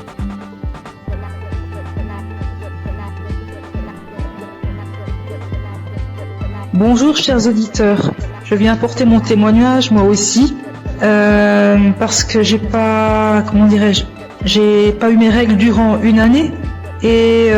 Bonjour, chers auditeurs. Je viens apporter mon témoignage, moi aussi, parce que j'ai pas eu mes règles durant 1 année et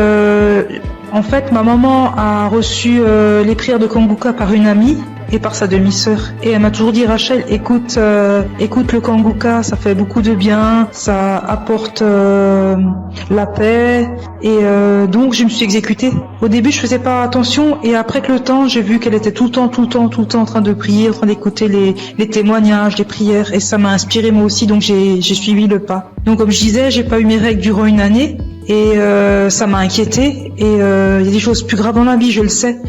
en fait ma maman a reçu les prières de Kangoka par une amie et par sa demi-sœur et elle m'a toujours dit Rachel, écoute le Kangoka, ça fait beaucoup de bien, ça apporte la paix et donc je me suis exécutée. Au début je faisais pas attention et après que le temps j'ai vu qu'elle était tout le temps en train de prier, en train d'écouter les témoignages, les prières et ça m'a inspiré moi aussi donc j'ai suivi le pas. Donc comme je disais, j'ai pas eu mes règles durant 1 année et ça m'a inquiétée et il y a des choses plus graves dans la vie, je le sais.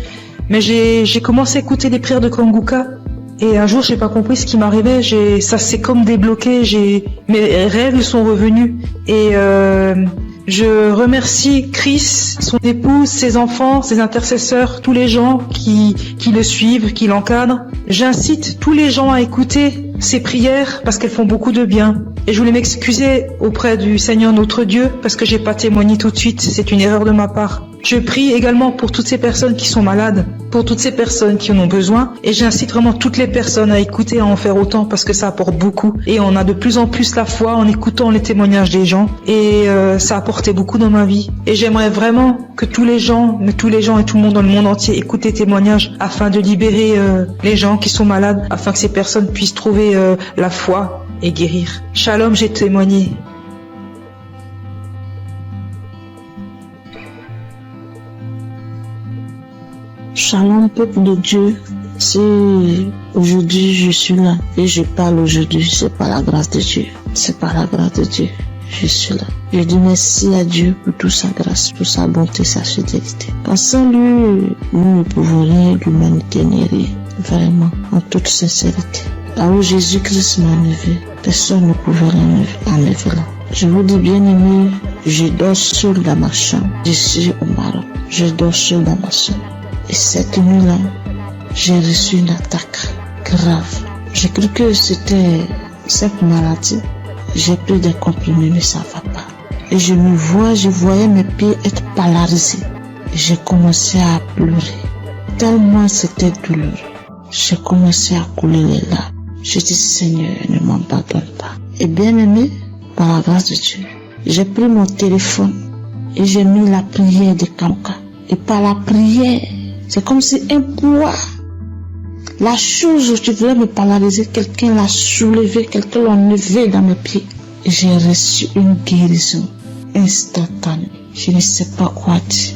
Mais j'ai commencé à écouter les prières de Kangoka et un jour j'ai pas compris ce qui m'arrivait, ça s'est comme débloqué, mes règles sont revenues et je remercie Chris, son épouse, ses enfants, ses intercesseurs, tous les gens qui le suivent, qui l'encadrent. J'incite tous les gens à écouter ces prières parce qu'elles font beaucoup de bien. Et je voulais m'excuser auprès du Seigneur notre Dieu parce que j'ai pas témoigné tout de suite, c'est une erreur de ma part. Je prie également pour toutes ces personnes qui sont malades, pour toutes ces personnes qui en ont besoin et j'incite vraiment toutes les personnes à écouter, à en faire autant parce que ça apporte beaucoup et on a de plus en plus la foi en écoutant les témoignages des gens et ça a apporté beaucoup dans ma vie et j'aimerais vraiment que tous les gens et tout le monde dans le monde entier écoutent les témoignages afin de libérer les gens qui sont malades, afin que ces personnes puissent trouver la foi et guérir. Shalom, j'ai témoigné. Shalom, peuple de Dieu. Si aujourd'hui je suis là et je parle aujourd'hui, c'est par la grâce de Dieu. C'est par la grâce de Dieu. Je suis là. Je dis merci à Dieu pour toute sa grâce, pour sa bonté, sa fidélité. Car sans lui, nous ne pouvons rien, l'humanité n'est rien. Vraiment, en toute sincérité. Là où Jésus-Christ m'a enlevé, personne ne pouvait l'enlever là. Je vous dis bien aimé, je dors seul dans ma chambre. Je suis au Maroc. Je dors seul dans ma chambre. Et cette nuit-là, j'ai reçu une attaque grave. J'ai cru que c'était cette maladie. J'ai pris des comprimés, mais ça va pas. Et je voyais mes pieds être paralysés. J'ai commencé à pleurer. Tellement c'était douloureux. J'ai commencé à couler les larmes. Je dis, Seigneur, ne m'abandonne pas. Et bien aimé, par la grâce de Dieu, j'ai pris mon téléphone et j'ai mis la prière de Kanguka. Et par la prière, c'est comme si un poids, la chose où tu voulais me paralyser, quelqu'un l'a soulevé, quelqu'un l'a enlevé dans mes pieds. Et j'ai reçu une guérison instantanée. Je ne sais pas quoi dire,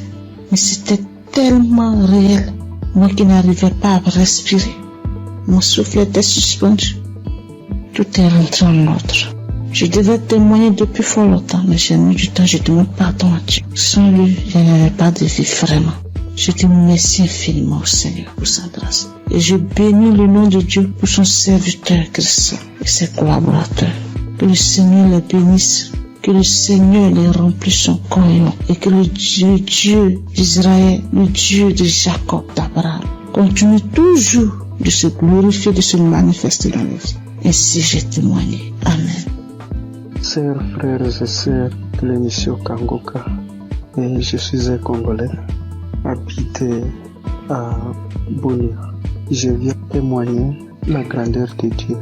mais c'était tellement réel. Moi qui n'arrivais pas à respirer, mon souffle était suspendu. Tout est rentré en ordre. Je devais témoigner depuis fort longtemps, mais j'ai mis du temps, je demande pardon à Dieu. Sans lui, je n'avais pas de vie vraiment. Je dis merci infiniment au Seigneur pour sa grâce. Et je bénis le nom de Dieu pour son serviteur Christ et ses collaborateurs. Que le Seigneur les bénisse, que le Seigneur les remplisse son cœur et que le Dieu d'Israël, le Dieu de Jacob, d'Abraham, continue toujours de se glorifier, de se manifester dans nos vies. Ainsi j'ai témoigné. Amen. Chers frères et sœurs de l'émission Kanguka, et je suis un Congolais habité à Bunia. Je viens témoigner la grandeur de Dieu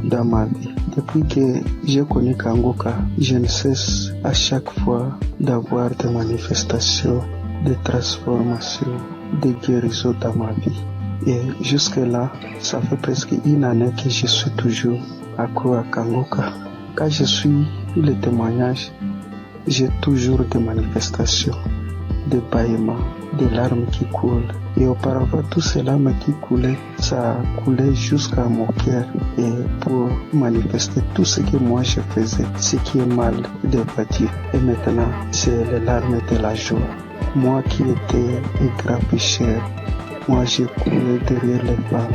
dans ma vie. Depuis que j'ai connu Kanguka, je ne cesse à chaque fois d'avoir des manifestations, des transformations, des guérisons dans ma vie. Et jusque-là, ça fait presque une année que je suis toujours accro à Kanguka. Quand je suis les témoignages, j'ai toujours des manifestations, des bâillements, des larmes qui coulent. Et auparavant, tout ces larmes qui coulaient, ça coulait jusqu'à mon cœur. Et pour manifester tout ce que moi je faisais, ce qui est mal de bâtir. Et maintenant, c'est les larmes de la joie. Moi qui étais un grand pécheur, moi j'ai coulé derrière les femmes.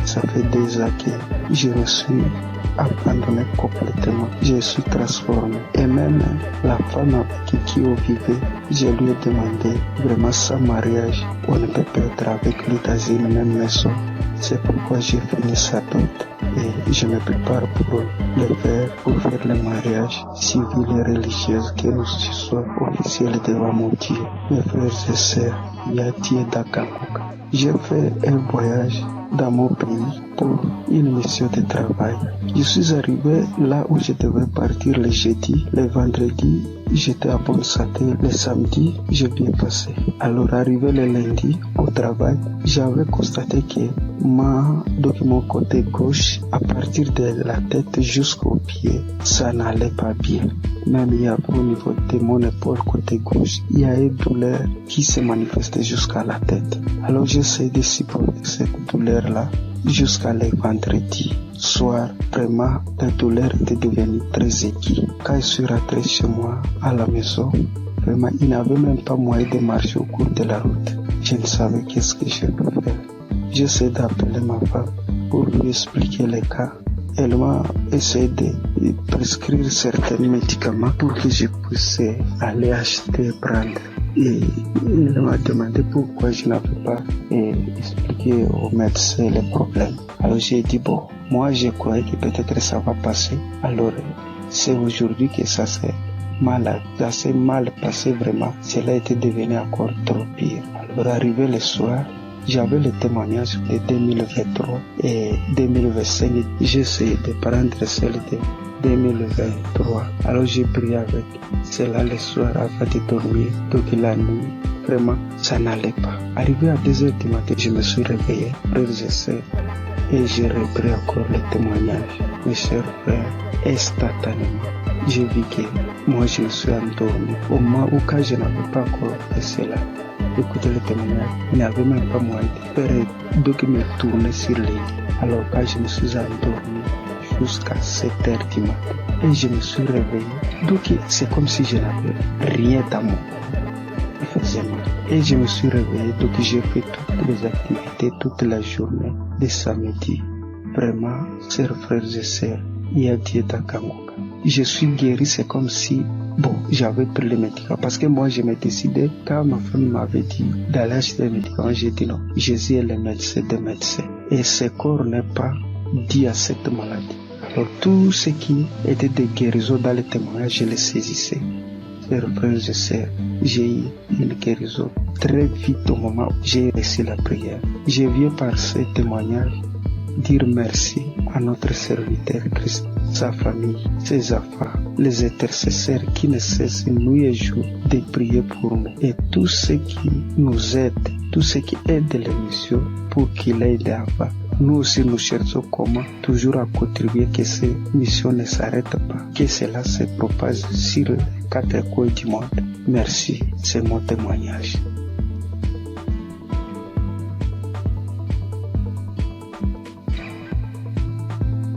Ça fait des années que je me suis abandonné complètement. Je suis transformé. Et même la femme avec qui on vivait, je lui ai demandé vraiment sans mariage, on ne peut pas être avec lui dans une même maison. C'est pourquoi j'ai fini sa dot et je me prépare pour le faire, pour faire le mariage civil et religieux, que nous soyons officiels devant mon Dieu. Mes frères et sœurs, Yati et Dakanguka. J'ai fait un voyage dans mon pays pour une mission de travail. Je suis arrivé là où je devais partir le jeudi, le vendredi, j'étais à bonne santé, le samedi, j'ai bien passé. Alors arrivé le lundi au travail, j'avais constaté que mon côté gauche, à partir de la tête jusqu'au pied, ça n'allait pas bien. Même il y avait au niveau de mon épaule côté gauche, il y a une douleur qui se manifestait jusqu'à la tête. Alors j'essaie de supporter cette douleur-là jusqu'à le vendredi soir. Vraiment, la douleur était devenue très aiguë. Quand je suis rentré chez moi à la maison, vraiment, il n'avait même pas moyen de marcher au cours de la route. Je ne savais qu'est-ce que je peux faire. J'essaie d'appeler ma femme pour lui expliquer le cas. Elle m'a essayé de prescrire certains médicaments pour que je puisse aller acheter et prendre. Et il m'a demandé pourquoi je n'avais pas expliqué au médecin les problèmes. Alors j'ai dit bon, moi je croyais que peut-être ça va passer. Alors c'est aujourd'hui que ça s'est mal passé vraiment. Cela était devenu encore trop pire. Alors arrivé le soir, j'avais le témoignage de 2023 et 2025. J'ai essayé de prendre celle de 2023. Alors j'ai prié avec cela le soir avant de dormir. Donc la nuit, vraiment, ça n'allait pas. Arrivé à 2h du matin, je me suis réveillé, frères et sœurs, et j'ai repris encore le témoignage. Mes chers frères, instantanément, j'ai vu que moi je me suis endormi. Au moment où quand je n'avais pas encore fait cela, écouter le témoignage. Il n'y avait même pas moyen de faire. Donc il me tournait sur les lits. Alors quand je me suis endormi jusqu'à 7h du matin et je me suis réveillé. Donc c'est comme si je n'avais rien dans mon corps. Il faisait mal. Et je me suis réveillé, donc j'ai fait toutes les activités toute la journée de samedi. Vraiment, chers frères et sœurs, il y a Dieu dans Kangoka. Je suis guéri, c'est comme si, j'avais pris les médicaments. Parce que moi, je m'ai décidé, quand ma femme m'avait dit d'aller acheter les médicaments, j'ai dit non. Jésus est le médecin des médecins. Et ce corps n'est pas dû à cette maladie. Alors, tout ce qui était de guérison dans les témoignages, je les saisissais. Chers frères et sœurs, j'ai eu une guérison très vite au moment où j'ai reçu la prière. Je viens par ce témoignage dire merci à notre serviteur Christ, sa famille, ses enfants, les intercesseurs qui ne cessent nuit et jour de prier pour nous et tous ceux qui nous aident, tous ceux qui aident l'émission pour qu'il aille avant. Nous aussi nous cherchons comment toujours à contribuer que ces missions ne s'arrêtent pas, que cela se propage sur les 4 coins du monde. Merci, c'est mon témoignage.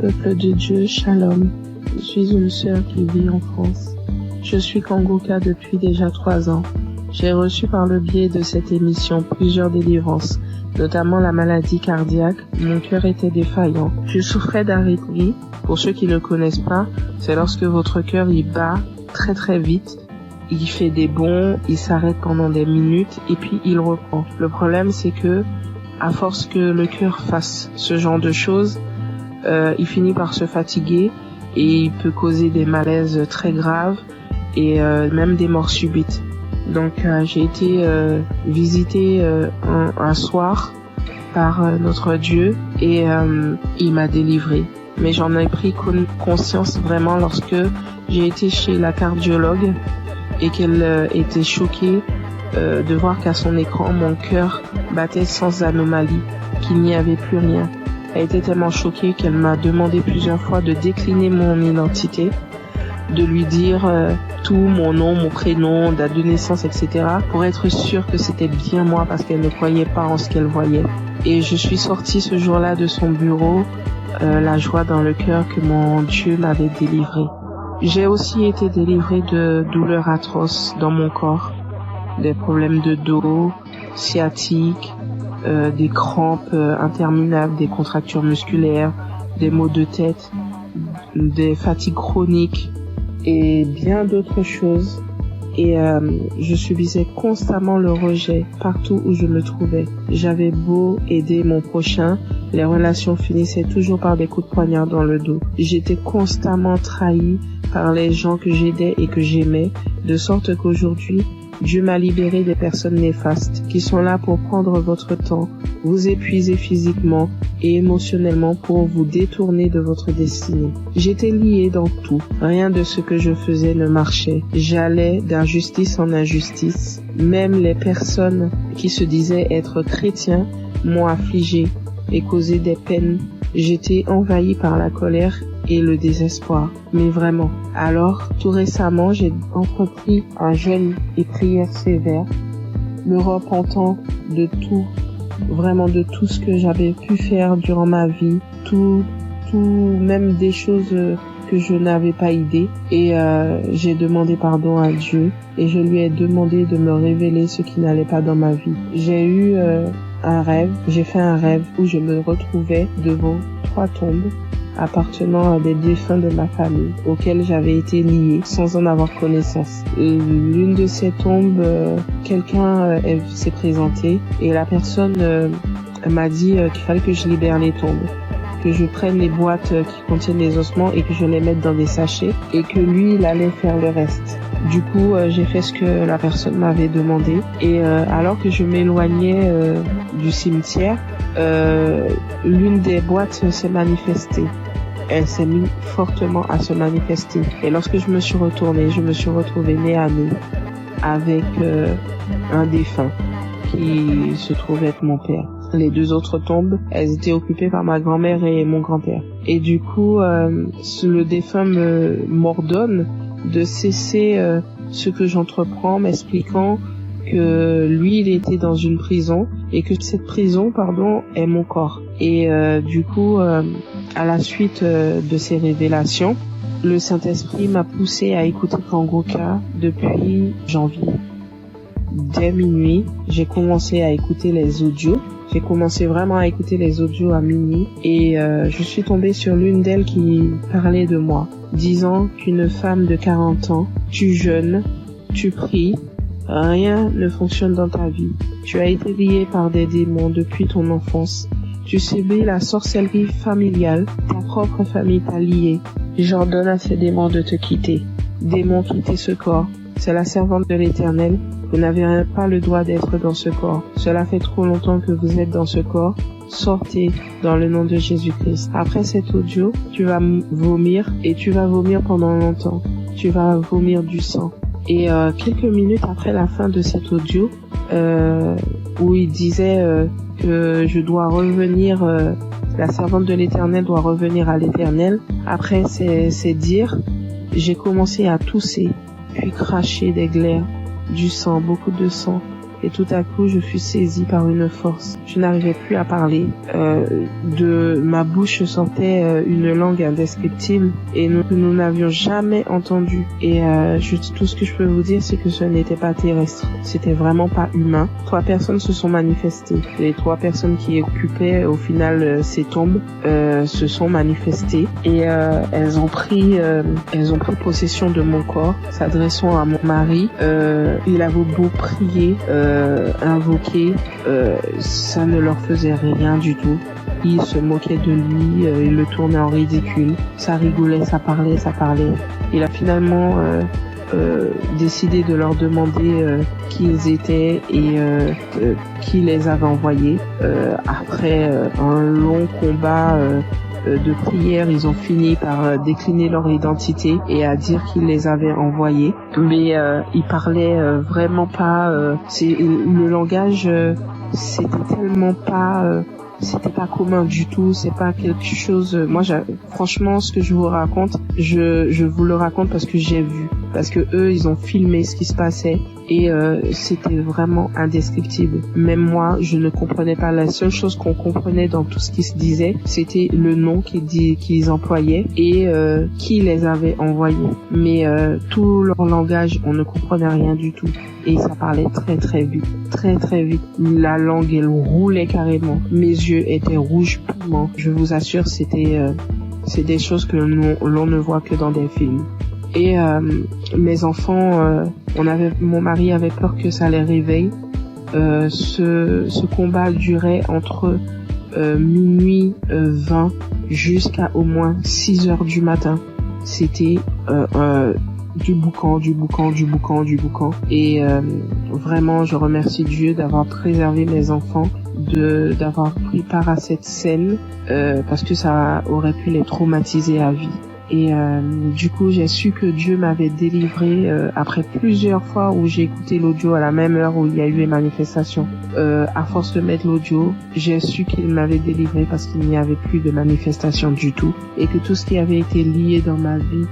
Peuple de Dieu, Shalom. Je suis une sœur qui vit en France. Je suis Kangoka depuis déjà 3 ans. J'ai reçu par le biais de cette émission plusieurs délivrances, notamment la maladie cardiaque. Mon cœur était défaillant. Je souffrais d'arythmie. Pour ceux qui ne connaissent pas, c'est lorsque votre cœur il bat très très vite. Il fait des bonds, il s'arrête pendant des minutes et puis il reprend. Le problème c'est que, à force que le cœur fasse ce genre de choses, il finit par se fatiguer et il peut causer des malaises très graves et même des morts subites. Donc j'ai été visitée un soir par notre Dieu et il m'a délivrée. Mais j'en ai pris conscience vraiment lorsque j'ai été chez la cardiologue et qu'elle était choquée de voir qu'à son écran mon cœur battait sans anomalie, qu'il n'y avait plus rien. Elle était tellement choquée qu'elle m'a demandé plusieurs fois de décliner mon identité, de lui dire tout, mon nom, mon prénom, date de naissance, etc. pour être sûre que c'était bien moi parce qu'elle ne croyait pas en ce qu'elle voyait. Et je suis sortie ce jour-là de son bureau, la joie dans le cœur que mon Dieu m'avait délivrée. J'ai aussi été délivrée de douleurs atroces dans mon corps, des problèmes de dos, sciatiques, des crampes interminables, des contractures musculaires, des maux de tête, des fatigues chroniques et bien d'autres choses. Et je subissais constamment le rejet partout où je me trouvais. J'avais beau aider mon prochain, les relations finissaient toujours par des coups de poignard dans le dos. J'étais constamment trahie par les gens que j'aidais et que j'aimais, de sorte qu'aujourd'hui, Dieu m'a libéré des personnes néfastes qui sont là pour prendre votre temps, vous épuiser physiquement et émotionnellement pour vous détourner de votre destinée. J'étais liée dans tout. Rien de ce que je faisais ne marchait. J'allais d'injustice en injustice. Même les personnes qui se disaient être chrétiens m'ont affligée et causé des peines. J'étais envahie par la colère et le désespoir, mais vraiment. Alors, tout récemment, j'ai entrepris un jeûne et prière sévère, me repentant de tout, vraiment de tout ce que j'avais pu faire durant ma vie, tout, même des choses que je n'avais pas idée. Et j'ai demandé pardon à Dieu et je lui ai demandé de me révéler ce qui n'allait pas dans ma vie. J'ai eu j'ai fait un rêve où je me retrouvais devant 3 tombes appartenant à des défunts de ma famille auxquels j'avais été liée sans en avoir connaissance. L'une de ces tombes, quelqu'un s'est présenté et la personne m'a dit qu'il fallait que je libère les tombes, que je prenne les boîtes qui contiennent les ossements et que je les mette dans des sachets et que lui, il allait faire le reste. Du coup, j'ai fait ce que la personne m'avait demandé et alors que je m'éloignais du cimetière, l'une des boîtes s'est manifestée. Elle s'est mise fortement à se manifester. Et lorsque je me suis retournée, je me suis retrouvée nez à nez avec un défunt qui se trouvait être mon père. Les 2 autres tombes, elles étaient occupées par ma grand-mère et mon grand-père. Et du coup, le défunt m'ordonne de cesser ce que j'entreprends, m'expliquant que lui, il était dans une prison et que cette prison, est mon corps. Et du coup, à la suite de ces révélations, le Saint-Esprit m'a poussé à écouter Kangoka depuis janvier. Dès minuit, j'ai commencé à écouter les audios. J'ai commencé vraiment à écouter les audios à minuit et je suis tombée sur l'une d'elles qui parlait de moi, disant qu'une femme de 40 ans, tu jeûnes, tu pries, rien ne fonctionne dans ta vie. Tu as été lié par des démons depuis ton enfance. Tu subis la sorcellerie familiale, ta propre famille t'a lié. J'ordonne à ces démons de te quitter. Démons, quittez ce corps. C'est la servante de l'Éternel. Vous n'avez pas le droit d'être dans ce corps. Cela fait trop longtemps que vous êtes dans ce corps. Sortez dans le nom de Jésus-Christ. Après cet audio, tu vas vomir et tu vas vomir pendant longtemps. Tu vas vomir du sang. Et quelques minutes après la fin de cet audio, où il disait que je dois revenir, la servante de l'Éternel doit revenir à l'Éternel. Après ces dires, j'ai commencé à tousser, puis cracher des glaires, du sang, beaucoup de sang. Et tout à coup, je fus saisie par une force. Je n'arrivais plus à parler. De ma bouche sortait une langue indescriptible et nous n'avions jamais entendu. Et tout ce que je peux vous dire, c'est que ce n'était pas terrestre. C'était vraiment pas humain. 3 personnes se sont manifestées. Les 3 personnes qui occupaient au final ces tombes se sont manifestées et elles ont pris possession de mon corps, s'adressant à mon mari. Il avait beau prier, invoquer, ça ne leur faisait rien du tout. Ils se moquaient de lui, ils le tournaient en ridicule. Ça rigolait, ça parlait. Il a finalement décidé de leur demander qui ils étaient et qui les avait envoyés. Après un long combat de prière, ils ont fini par décliner leur identité et à dire qu'ils les avaient envoyés. Mais ils parlaient vraiment pas. Le langage, c'était tellement pas. C'était pas commun du tout, c'est pas quelque chose. Moi, franchement, ce que je vous raconte, je vous le raconte parce que j'ai vu, parce que eux, ils ont filmé ce qui se passait et c'était vraiment indescriptible. Même moi, je ne comprenais pas. La seule chose qu'on comprenait dans tout ce qui se disait, c'était le nom qu'ils employaient et qui les avait envoyés. Mais tout leur langage, on ne comprenait rien du tout. Et ça parlait très vite, très vite. La langue, elle roulait carrément. Mes yeux étaient rouges piment. Je vous assure, c'est des choses que l'on ne voit que dans des films. Et mes enfants, mon mari avait peur que ça les réveille. Ce combat durait entre minuit 20 jusqu'à au moins 6 heures du matin. C'était du boucan. Et vraiment, je remercie Dieu d'avoir préservé mes enfants, d'avoir pris part à cette scène, parce que ça aurait pu les traumatiser à vie. Et du coup, j'ai su que Dieu m'avait délivré après plusieurs fois où j'ai écouté l'audio à la même heure où il y a eu les manifestations. À force de mettre l'audio, j'ai su qu'il m'avait délivré parce qu'il n'y avait plus de manifestations du tout et que tout ce qui avait été lié dans ma vie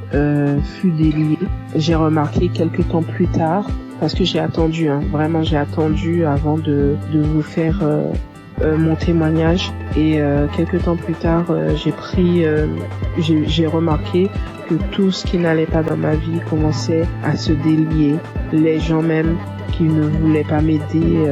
fut délié. J'ai remarqué quelques temps plus tard, parce que j'ai attendu, vraiment j'ai attendu avant de vous faire mon témoignage et quelques temps plus tard j'ai remarqué que tout ce qui n'allait pas dans ma vie commençait à se délier. Les gens même qui ne voulaient pas m'aider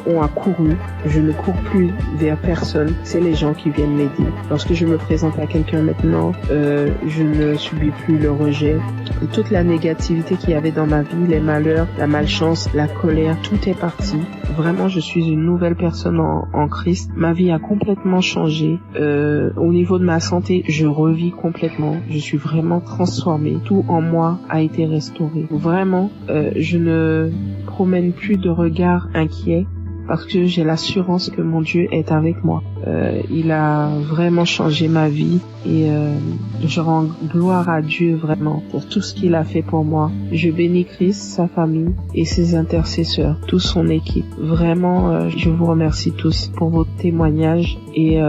ont accouru. Je ne cours plus vers personne, c'est les gens qui viennent m'aider. Lorsque je me présente à quelqu'un maintenant, je ne subis plus le rejet. Et toute la négativité qu'il y avait dans ma vie, les malheurs, la malchance, la colère, tout est parti. Vraiment, je suis une nouvelle personne en Christ. Ma vie a complètement changé. Au niveau de ma santé, je revis complètement. Je suis vraiment transformée. Tout en moi a été restauré. Vraiment, je ne promène plus de regard inquiet parce que j'ai l'assurance que mon Dieu est avec moi. Il a vraiment changé ma vie et je rends gloire à Dieu vraiment pour tout ce qu'il a fait pour moi. Je bénis Christ, sa famille et ses intercesseurs, toute son équipe. Vraiment, je vous remercie tous pour vos témoignages et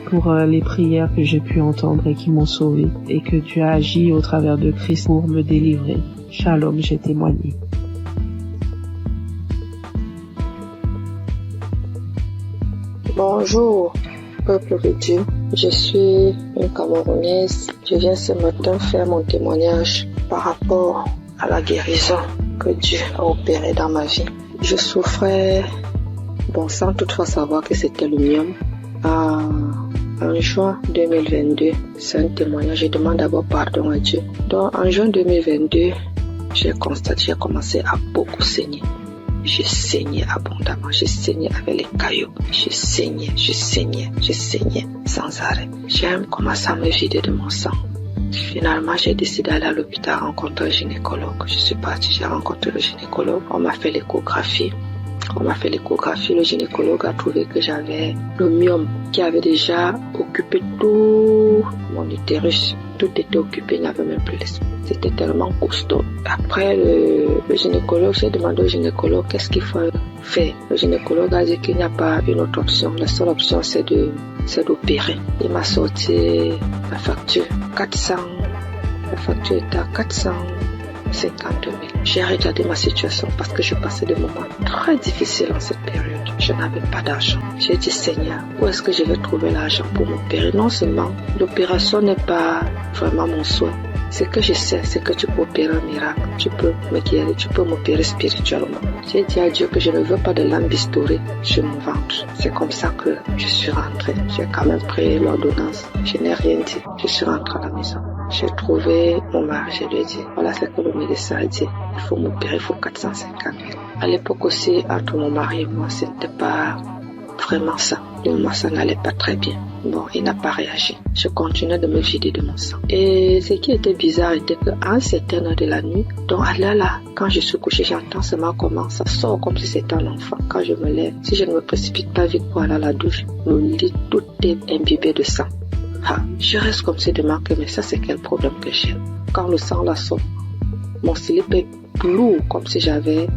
pour les prières que j'ai pu entendre et qui m'ont sauvé et que Dieu a agi au travers de Christ pour me délivrer. Shalom, j'ai témoigné. Bonjour, peuple de Dieu. Je suis une Camerounaise. Je viens ce matin faire mon témoignage par rapport à la guérison que Dieu a opérée dans ma vie. Je souffrais, sans toutefois savoir que c'était le myome, en juin 2022. C'est un témoignage. Je demande d'abord pardon à Dieu. Donc, en juin 2022, j'ai commencé à beaucoup saigner. Je saignais abondamment, je saignais avec les cailloux, je saignais sans arrêt. J'ai commencé à me vider de mon sang. Finalement, j'ai décidé d'aller à l'hôpital rencontrer un gynécologue. Je suis partie, j'ai rencontré le gynécologue. On m'a fait l'échographie. Le gynécologue a trouvé que j'avais le myome qui avait déjà occupé tout mon utérus. Tout était occupé, il n'y avait même plus l'espace. C'était tellement costaud. Après, le gynécologue, j'ai demandé au gynécologue qu'est-ce qu'il faut faire. Le gynécologue a dit qu'il n'y a pas une autre option. La seule option, c'est d'opérer. Il m'a sorti la facture. La facture était à 450 000. J'ai regardé ma situation parce que je passais des moments très difficiles en cette période. Je n'avais pas d'argent. J'ai dit, Seigneur, où est-ce que je vais trouver l'argent pour m'opérer? Non seulement l'opération n'est pas vraiment mon souhait. Ce que je sais, c'est que tu peux opérer un miracle. Tu peux me guérir, tu peux m'opérer spirituellement. J'ai dit à Dieu que je ne veux pas de lampe bistourée sur mon ventre. C'est comme ça que je suis rentrée. J'ai quand même pris l'ordonnance. Je n'ai rien dit. Je suis rentrée à la maison. J'ai trouvé mon mari, je lui ai dit, voilà ce que le médecin a dit. Il faut m'opérer, il faut 450 000. À l'époque aussi, entre mon mari et moi, c'était pas vraiment ça. Moi, ça n'allait pas très bien. Bon, il n'a pas réagi. Je continuais de me vider de mon sang. Et ce qui était bizarre était qu'à un certain heure de la nuit, donc là, quand je suis couchée, j'entends seulement comment ça sort comme si c'était un enfant. Quand je me lève, si je ne me précipite pas vite pour aller à la douche, le lit, tout est imbibé de sang. Je reste comme si de manquer, mais ça c'est quel problème que j'ai. Quand le sang là sort, mon slip est lourd comme si j'avais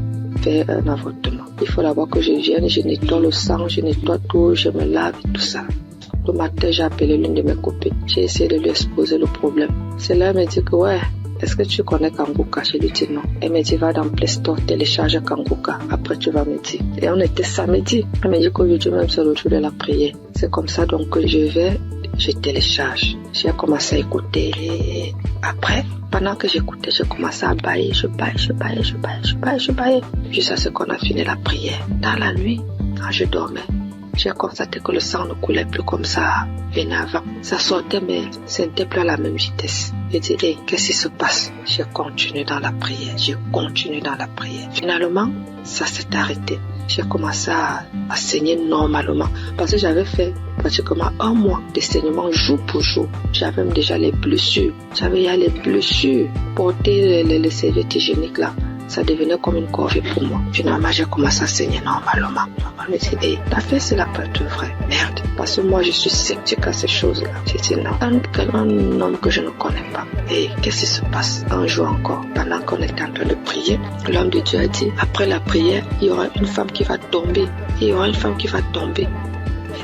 fait un avortement. Il faut d'abord que je vienne, je nettoie le sang, je nettoie tout, je me lave et tout ça. Le matin, j'ai appelé l'une de mes copines. J'ai essayé de lui exposer le problème. C'est là, elle me dit que est-ce que tu connais Kangoka? Je lui dis non. Elle me dit, va dans Play Store, télécharge Kangoka. Après, tu vas me dire. Et on était samedi. Elle me dit qu'aujourd'hui même, c'est le jour de la prière. C'est comme ça, donc, que je télécharge. J'ai commencé à écouter. Et après, pendant que j'écoutais, j'ai commencé à bailler. Je baillais. Jusqu'à ce qu'on a fini la prière. Dans la nuit, quand je dormais, j'ai constaté que le sang ne coulait plus comme ça venait avant. Ça sortait, mais ce n'était plus à la même vitesse. J'ai dit, qu'est-ce qui se passe? J'ai continué dans la prière. Finalement, ça s'est arrêté. J'ai commencé à saigner normalement. Parce que j'avais fait pratiquement un mois de saignement jour pour jour. J'avais même déjà les blessures. Porter les serviettes hygiéniques là, ça devenait comme une corvée pour moi. Finalement, j'ai commencé à saigner normalement. Je me dis, t'as fait cela pas de vrai. Merde. Parce que moi, je suis sceptique à ces choses-là. J'ai dit non. Un homme que je ne connais pas. Et qu'est-ce qui se passe? Un jour encore, pendant qu'on était en train de prier, l'homme de Dieu a dit, après la prière, il y aura une femme qui va tomber.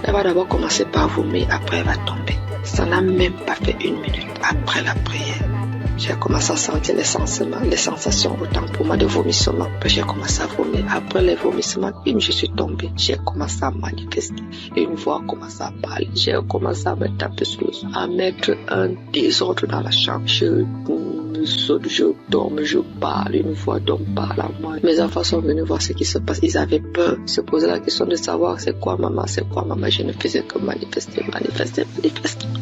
Elle va d'abord commencer par vomir, après elle va tomber. Ça n'a même pas fait 1 minute après la prière. J'ai commencé à sentir les sensations autant pour moi de vomissement. Puis j'ai commencé à vomir. Après les vomissements, je suis tombée. J'ai commencé à manifester. Une voix a commencé à parler. J'ai commencé à me taper sur le sol, à mettre un désordre dans la chambre. Je saute, je dorme, je parle. Une voix d'homme parle à moi. Mes enfants sont venus voir ce qui se passe. Ils avaient peur. Ils se posaient la question de savoir c'est quoi maman. Je ne faisais que manifester.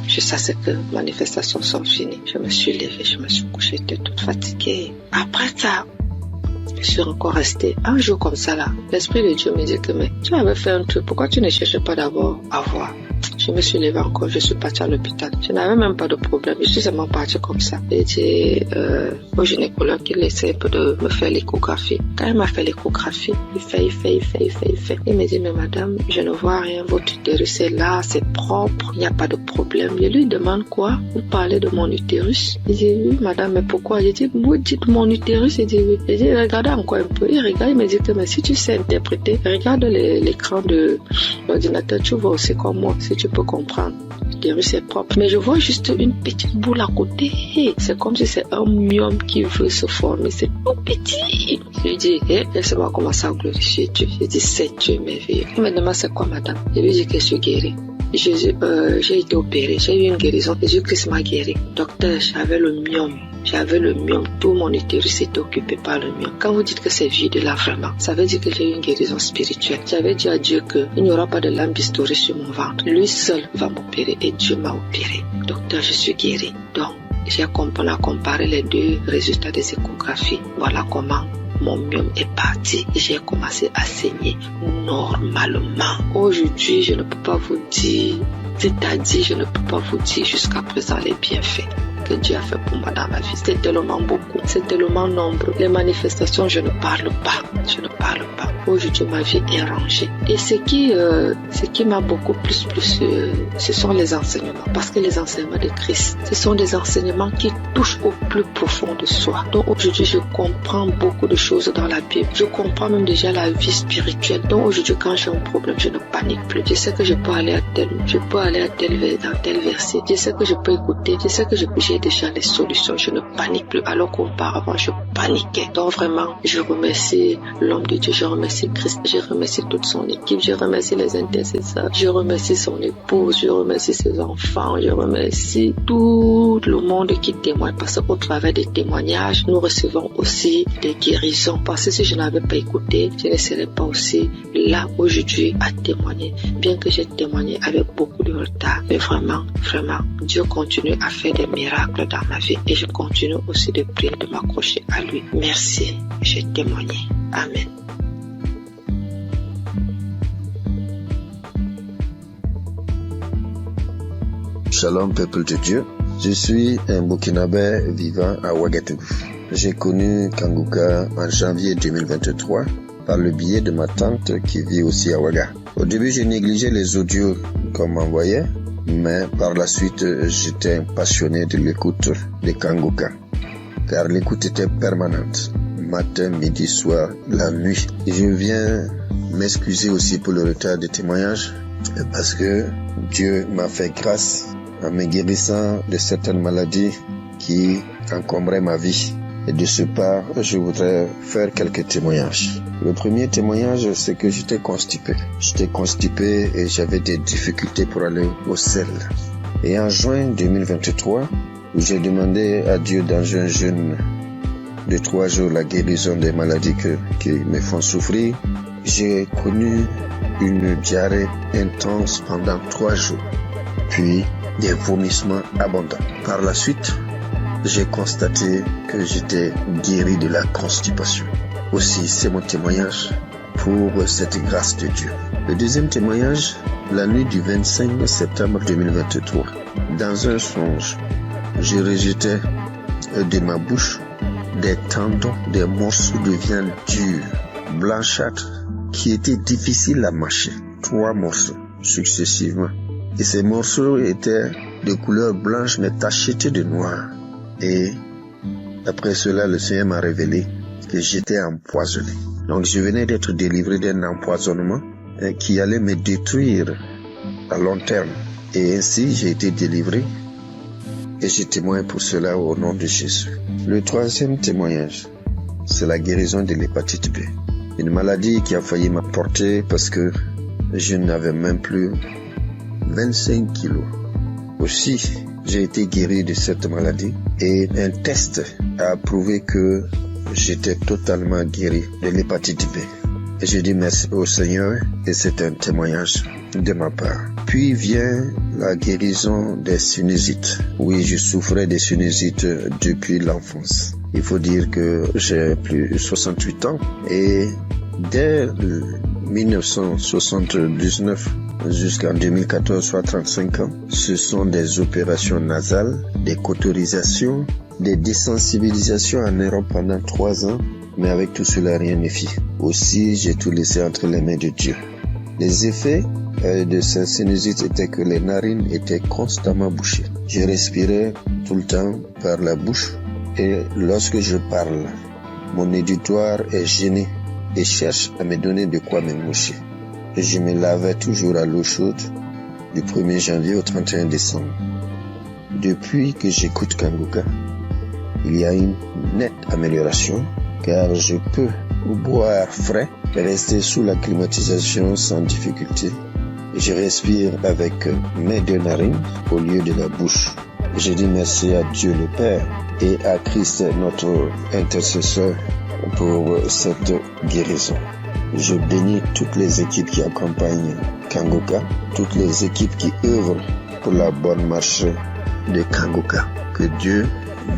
Jusqu'à ce que les manifestations sont finies. Je me suis levée, je me suis couchée, j'étais toute fatiguée. Après ça, je suis encore restée un jour comme ça là. L'Esprit de Dieu me dit que mais tu avais fait un truc, pourquoi tu ne cherchais pas d'abord à voir? Je me suis levée encore, je suis partie à l'hôpital. Je n'avais même pas de problème, je suis seulement partie comme ça. J'ai dit au gynécologue qu'il essaie de me faire l'échographie. Quand il m'a fait l'échographie, il fait. Il me dit, mais madame, je ne vois rien, votre utérus est là, c'est propre, il n'y a pas de problème. Je lui demande quoi? Vous parlez de mon utérus? Il dit, oui madame, mais pourquoi? J'ai dit, vous dites mon utérus? Il dit, oui. J'ai dit, regardez encore un peu. Il regarde, il me dit que mais si tu sais interpréter, regarde l'écran de l'ordinateur, tu vois aussi comme moi, si tu peux comprendre. l'utérus c'est propre. Mais je vois juste une petite boule à côté. C'est comme si c'est un myome qui veut se former. C'est tout petit. Je lui dis, laisse-moi commencer à glorifier Dieu. Je dis, c'est Dieu merveilleux. Il me demande c'est quoi madame? Je lui dis que je suis guérie. J'ai été opérée, j'ai eu une guérison. Jésus-Christ m'a guéri. Docteur, j'avais le myome. Tout mon utérus était occupé par le myome. Quand vous dites que c'est vide là vraiment, ça veut dire que j'ai eu une guérison spirituelle. J'avais dit à Dieu qu'il n'y aura pas de lame bistourée sur mon ventre. Lui seul va m'opérer et Dieu m'a opéré. Docteur, je suis guérie. Donc, on a comparé les deux résultats des échographies. Voilà comment mon myome est parti et j'ai commencé à saigner normalement. Aujourd'hui, je ne peux pas vous dire, c'est-à-dire, je ne peux pas vous dire jusqu'à présent les bienfaits que Dieu a fait pour moi dans ma vie. C'est tellement beaucoup, c'est tellement nombreux. Les manifestations, je ne parle pas. Aujourd'hui, ma vie est rangée. Et ce qui m'a beaucoup plus, ce sont les enseignements. Parce que les enseignements de Christ, ce sont des enseignements qui touchent au plus profond de soi. Donc aujourd'hui, je comprends beaucoup de choses dans la Bible. Je comprends même déjà la vie spirituelle. Donc aujourd'hui, quand j'ai un problème, je ne panique plus. Je sais que je peux aller dans tel verset. Je sais que je peux écouter. Je sais que j'ai déjà les solutions. Je ne panique plus. Alors qu'auparavant, je paniquais. Donc vraiment, je remercie l'homme de Dieu. Je remercie Christ. Je remercie toute son équipe. Je remercie les intercesseurs. Je remercie son épouse. Je remercie ses enfants. Je remercie tout le monde qui témoigne. Parce qu'au travers des témoignages, nous recevons aussi des guérisons. Parce que si je n'avais pas écouté, je ne serais pas aussi là aujourd'hui à témoigner. Bien que j'ai témoigné avec beaucoup de retard. Mais vraiment, Dieu continue à faire des miracles dans ma vie. Et je continue aussi de prier, de m'accrocher à lui. Merci. J'ai témoigné. Amen. Shalom peuple de Dieu, je suis un Burkinabé vivant à Ouagadougou. J'ai connu Kanguka en janvier 2023 par le biais de ma tante qui vit aussi à Ouaga. Au début, je négligeais les audios qu'on m'envoyait, mais par la suite, j'étais un passionné de l'écoute de Kanguka, car l'écoute était permanente, matin, midi, soir, la nuit. Et je viens m'excuser aussi pour le retard de témoignage, parce que Dieu m'a fait grâce en me guérissant de certaines maladies qui encombraient ma vie. Et de ce pas, je voudrais faire quelques témoignages. Le premier témoignage, c'est que j'étais constipé. Et j'avais des difficultés pour aller au sel. Et en juin 2023, où j'ai demandé à Dieu dans un jeûne de 3 jours la guérison des maladies qui me font souffrir, j'ai connu une diarrhée intense pendant 3 jours. Puis, des vomissements abondants. Par la suite, j'ai constaté que j'étais guéri de la constipation. Aussi, c'est mon témoignage pour cette grâce de Dieu. Le deuxième témoignage, la nuit du 25 septembre 2023. Dans un songe, je rejetais de ma bouche des tendons, des morceaux de viande dure, blanchâtre, qui étaient difficiles à mâcher. 3 morceaux successivement. Et ces morceaux étaient de couleur blanche mais tachetés de noir. Et après cela, le Seigneur m'a révélé que j'étais empoisonné. Donc je venais d'être délivré d'un empoisonnement qui allait me détruire à long terme. Et ainsi, j'ai été délivré et je témoigne pour cela au nom de Jésus. Le troisième témoignage, c'est la guérison de l'hépatite B. Une maladie qui a failli m'emporter parce que je n'avais même plus 25 kilos. Aussi, j'ai été guéri de cette maladie et un test a prouvé que j'étais totalement guéri de l'hépatite B. Et je dis merci au Seigneur et c'est un témoignage de ma part. Puis vient la guérison des sinusites. Oui, je souffrais des sinusites depuis l'enfance. Il faut dire que j'ai plus de 68 ans et dès 1979 jusqu'en 2014, soit 35 ans, ce sont des opérations nasales, des cauterisations, des désensibilisations en Europe pendant 3 ans, mais avec tout cela, rien ne fit. Aussi, j'ai tout laissé entre les mains de Dieu. Les effets de cette sinusite étaient que les narines étaient constamment bouchées. Je respirais tout le temps par la bouche et lorsque je parle, mon auditoire est gêné et cherche à me donner de quoi me moucher. Et je me lavais toujours à l'eau chaude du 1er janvier au 31 décembre. Depuis que j'écoute Kanguka, il y a une nette amélioration car je peux boire frais et rester sous la climatisation sans difficulté. Et je respire avec mes 2 narines au lieu de la bouche. Je dis merci à Dieu le Père et à Christ notre intercesseur pour cette guérison. Je bénis toutes les équipes qui accompagnent Kanguka, toutes les équipes qui œuvrent pour la bonne marche de Kanguka. Que Dieu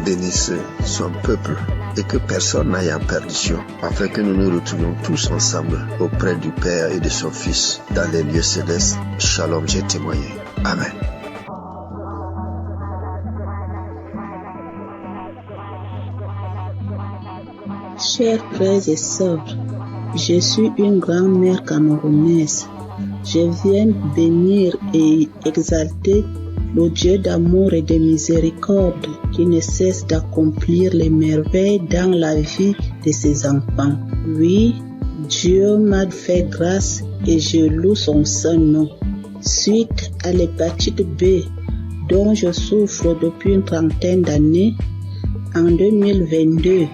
bénisse son peuple et que personne n'aille en perdition, afin que nous nous retrouvions tous ensemble auprès du Père et de son Fils dans les lieux célestes. Shalom, j'ai témoigné. Amen. Chers frères et sœurs, je suis une grand-mère camerounaise. Je viens bénir et exalter le Dieu d'amour et de miséricorde qui ne cesse d'accomplir les merveilles dans la vie de ses enfants. Oui, Dieu m'a fait grâce et je loue son saint nom. Suite à l'hépatite B dont je souffre depuis une trentaine d'années, en 2022,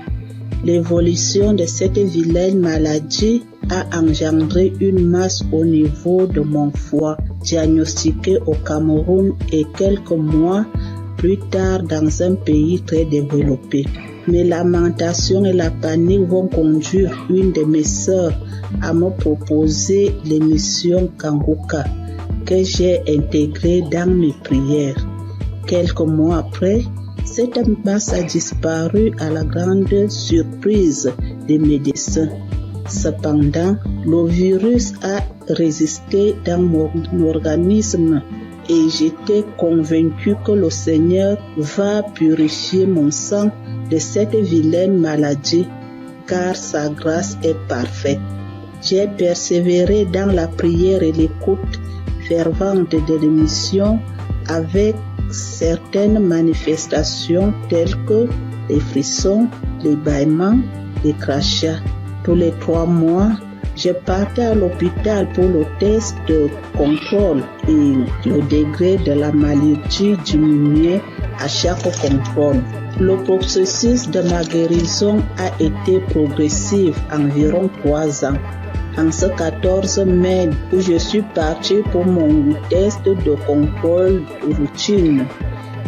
l'évolution de cette vilaine maladie a engendré une masse au niveau de mon foie, diagnostiquée au Cameroun et quelques mois plus tard dans un pays très développé. Mes lamentations et la panique vont conduire une de mes sœurs à me proposer l'émission Kanguka que j'ai intégrée dans mes prières. Quelques mois après, cette masse a disparu à la grande surprise des médecins. Cependant, le virus a résisté dans mon organisme et j'étais convaincu que le Seigneur va purifier mon sang de cette vilaine maladie, car sa grâce est parfaite. J'ai persévéré dans la prière et l'écoute fervente de l'émission avec certaines manifestations telles que les frissons, les bâillements, les crachats. Tous les 3 mois, je partais à l'hôpital pour le test de contrôle et le degré de la maladie diminuait à chaque contrôle. Le processus de ma guérison a été progressif, environ 3 ans. En ce 14 mai où je suis partie pour mon test de contrôle routine,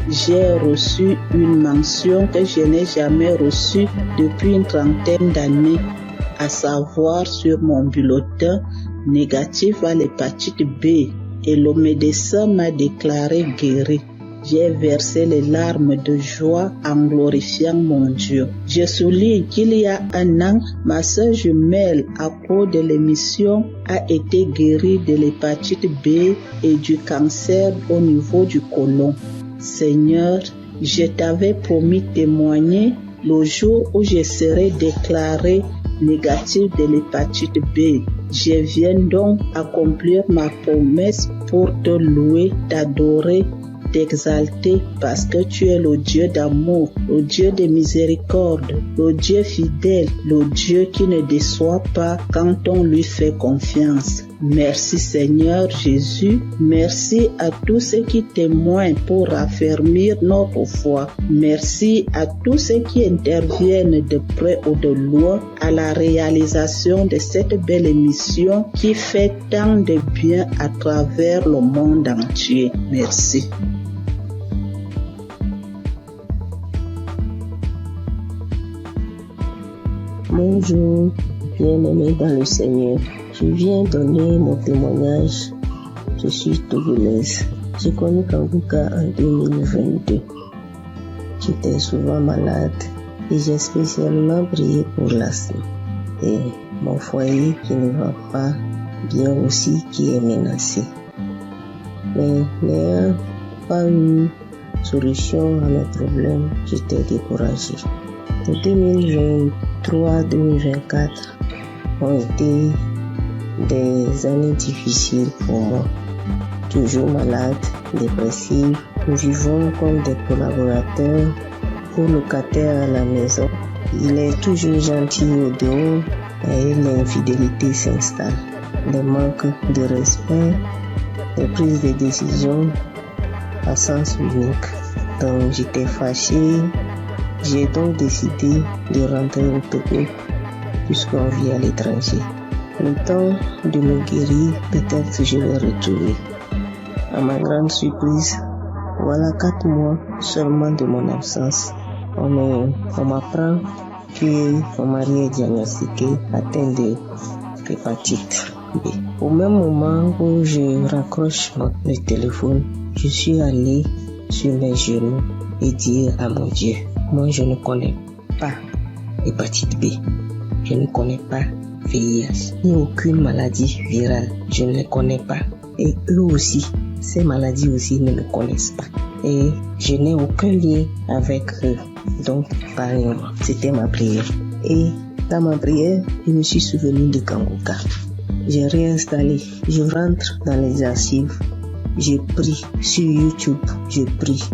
j'ai reçu une mention que je n'ai jamais reçue depuis une trentaine d'années, à savoir sur mon bulletin négatif à l'hépatite B, et le médecin m'a déclaré guéri. J'ai versé les larmes de joie en glorifiant mon Dieu. Je souligne qu'il y a 1 an, ma sœur jumelle, à cause de l'émission, a été guérie de l'hépatite B et du cancer au niveau du côlon. Seigneur, je t'avais promis témoigner le jour où je serai déclarée négative de l'hépatite B. Je viens donc accomplir ma promesse pour te louer, t'adorer, t'exalter parce que tu es le Dieu d'amour, le Dieu de miséricorde, le Dieu fidèle, le Dieu qui ne déçoit pas quand on lui fait confiance. Merci Seigneur Jésus, merci à tous ceux qui témoignent pour raffermir notre foi. Merci à tous ceux qui interviennent de près ou de loin à la réalisation de cette belle émission qui fait tant de bien à travers le monde entier. Merci. Bonjour, bien-aimés dans le Seigneur. Je viens donner mon témoignage. Je suis togolaise. J'ai connu Kanguka en 2022. J'étais souvent malade et j'ai spécialement prié pour l'asthme. Et mon foyer qui ne va pas bien aussi qui est menacé. Mais n'ayant pas eu solution à mes problèmes, j'étais découragée. De 2023-2024 ont été des années difficiles pour moi. Toujours malade, dépressive. Nous vivons comme des collaborateurs ou locataires à la maison. Il est toujours gentil au dehors et l'infidélité s'installe. Les manques de respect, des prises de décision à sens unique. Donc j'étais fâchée. J'ai donc décidé de rentrer au Togo puisqu'on vit à l'étranger. Le temps de me guérir, peut-être je vais retourner. À ma grande surprise, voilà 4 mois seulement de mon absence. On m'apprend que mon mari est diagnostiqué atteint de l'hépatite B. Au même moment où je raccroche le téléphone, je suis allée sur mes genoux et dire à mon Dieu, moi je ne connais pas l'hépatite B, je ne connais pas VIH, ni aucune maladie virale, je ne les connais pas. Et eux aussi, ces maladies aussi ne me connaissent pas. Et je n'ai aucun lien avec eux. Donc, parlez-moi. C'était ma prière. Et dans ma prière, je me suis souvenu de Kangoka. J'ai réinstallé. Je rentre dans les archives. Je prie sur YouTube. Je prie.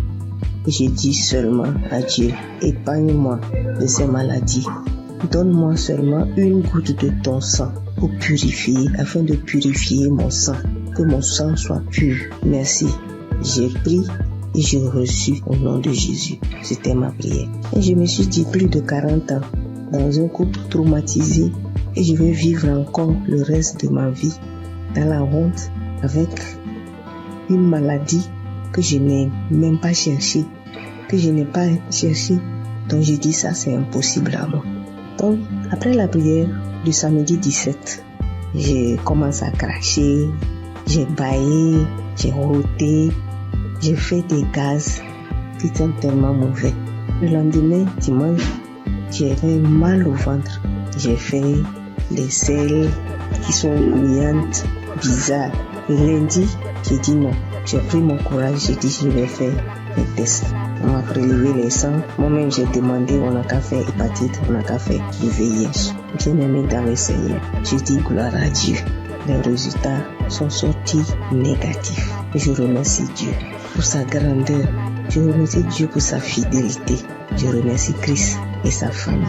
Je dis seulement à Dieu, épargne-moi de ces maladies. Donne-moi seulement une goutte de ton sang pour purifier, afin de purifier mon sang. Que mon sang soit pur. Merci. J'ai pris et j'ai reçu au nom de Jésus. C'était ma prière. Et je me suis dit, plus de 40 ans, dans un couple traumatisé, et je vais vivre encore le reste de ma vie dans la honte, avec une maladie que je n'ai même pas cherchée, que je n'ai pas cherchée. Donc j'ai dit, ça c'est impossible à moi. Donc, après la prière du samedi 17, j'ai commencé à cracher, j'ai bâillé, j'ai roté, j'ai fait des gaz qui sont tellement mauvais. Le lendemain, dimanche, j'avais mal au ventre. J'ai fait des selles qui sont grouillantes, bizarres. Le lundi, j'ai dit non. J'ai pris mon courage, j'ai dit je vais faire les tests. On m'a prélevé les sangs. Moi-même, j'ai demandé, on n'a qu'à faire hépatite, on n'a qu'à faire du VIH. Bien aimé dans le Seigneur, je dis gloire à Dieu. Les résultats sont sortis négatifs. Je remercie Dieu pour sa grandeur. Je remercie Dieu pour sa fidélité. Je remercie Christ et sa famille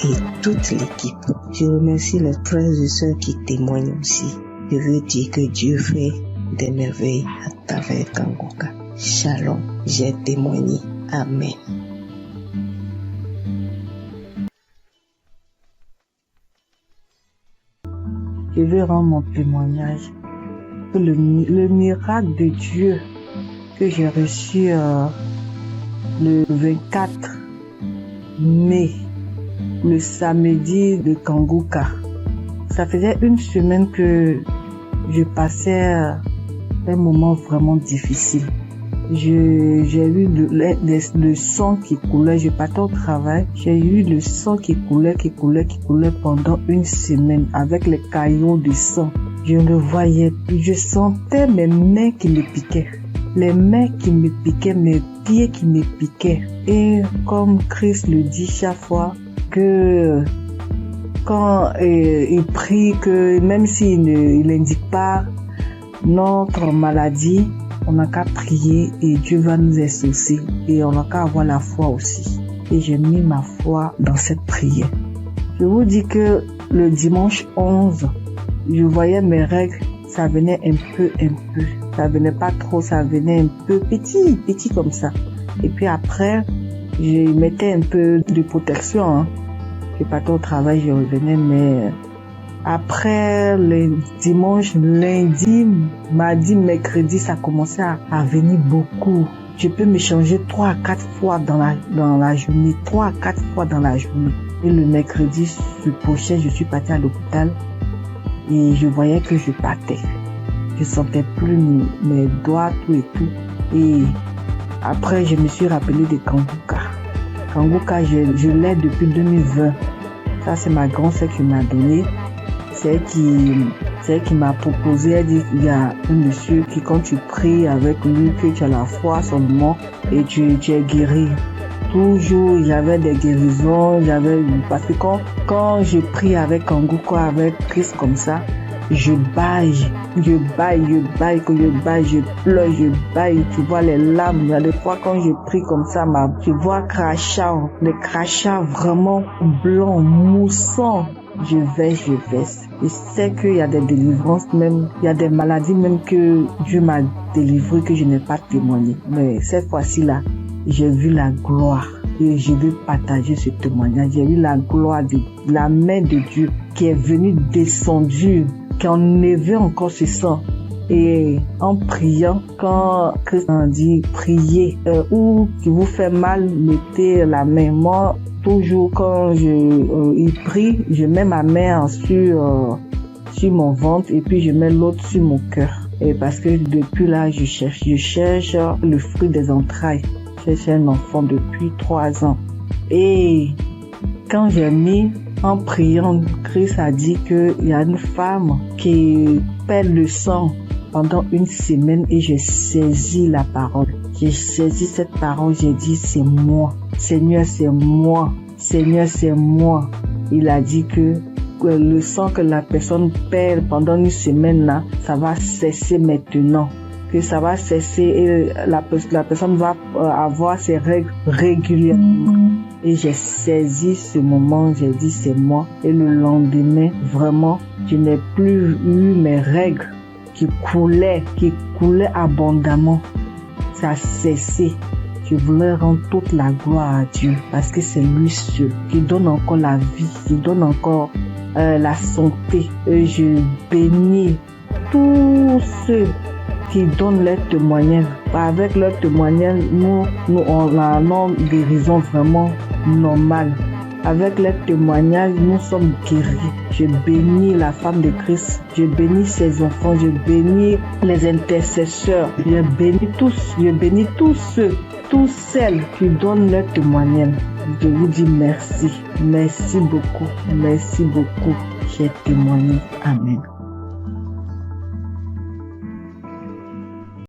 et toute l'équipe. Je remercie les frères et sœurs qui témoignent aussi. Je veux dire que Dieu fait des merveilles à travers Kangoka. Shalom, j'ai témoigné. Amen. Je veux rendre mon témoignage pour le miracle de Dieu que j'ai reçu le 24 mai, le samedi de Kangoka. Ça faisait une semaine que je passais un moment vraiment difficile. J'ai eu le sang qui coulait, je partais au travail, j'ai eu le sang qui coulait pendant une semaine avec les caillots de sang. Je le voyais, je sentais mes mains qui me piquaient, les mains qui me piquaient, mes pieds qui me piquaient. Et comme Christ le dit chaque fois, que quand il prie, que même s'il n'indique pas notre maladie, on n'a qu'à prier et Dieu va nous exaucer et on n'a qu'à avoir la foi aussi. Et j'ai mis ma foi dans cette prière. Je vous dis que le dimanche 11, je voyais mes règles, ça venait un peu. Ça venait pas trop, ça venait un peu petit comme ça. Et puis après, je mettais un peu de protection. Je partais au travail, je revenais, mais après le dimanche, lundi, mardi, mercredi, ça commençait à venir beaucoup. Je peux me changer 3 à 4 fois dans la journée, 3 à 4 fois dans la journée. Et le mercredi, prochain, je suis partie à l'hôpital et je voyais que je partais. Je sentais plus mes doigts, tout et tout. Et après, je me suis rappelé de Kangoka. Kangoka, je l'ai depuis 2020. Ça, c'est ma grand-sœur qui m'a donné. C'est elle qui m'a proposé. Elle dit, il y a un monsieur qui, quand tu pries avec lui, que tu as la foi seulement et tu es guéri. Toujours, j'avais des guérisons, parce que quand je prie avec Kangoka, avec Christ comme ça, je baille, je pleure, je baille, tu vois les larmes. Il y a des fois quand je prie comme ça, je vois les crachats vraiment blancs, moussants. je vais. Je sais qu'il y a des délivrances même, il y a des maladies même que Dieu m'a délivré que je n'ai pas témoigné. Mais cette fois-ci là, j'ai vu la gloire et je veux partager ce témoignage. J'ai vu la gloire de la main de Dieu qui est venue descendue, qui a enlevé encore ce sang. Et en priant, quand Christ a dit priez, ou qui vous fait mal, mettez la main. Moi, toujours quand il prie, je mets ma main sur mon ventre et puis je mets l'autre sur mon cœur. Et parce que depuis là, je cherche le fruit des entrailles. Je cherche un enfant depuis 3 ans. Et quand j'ai mis en priant, Christ a dit qu'il y a une femme qui perd le sang pendant 1 semaine et j'ai saisi la parole. J'ai saisi cette parole, j'ai dit c'est moi. Seigneur, c'est moi. Seigneur, c'est moi. Il a dit que le sang que la personne perd pendant 1 semaine là, ça va cesser maintenant. Que ça va cesser et la personne va avoir ses règles régulièrement. Et j'ai saisi ce moment, j'ai dit c'est moi. Et le lendemain, vraiment, je n'ai plus eu mes règles qui coulaient abondamment. Ça a cessé. Je voulais rendre toute la gloire à Dieu parce que c'est lui seul qui donne encore la vie, qui donne encore la santé. Et je bénis tous ceux qui donnent leur témoignage. Avec leur témoignage, nous on a une guérison vraiment normale. Avec leur témoignage, nous sommes guéris. Je bénis la femme de Christ. Je bénis ses enfants. Je bénis les intercesseurs. Je bénis tous. Je bénis tous ceux, toutes celles qui donnent leur témoignage. Je vous dis merci. Merci beaucoup. Merci beaucoup. J'ai témoigné. Amen.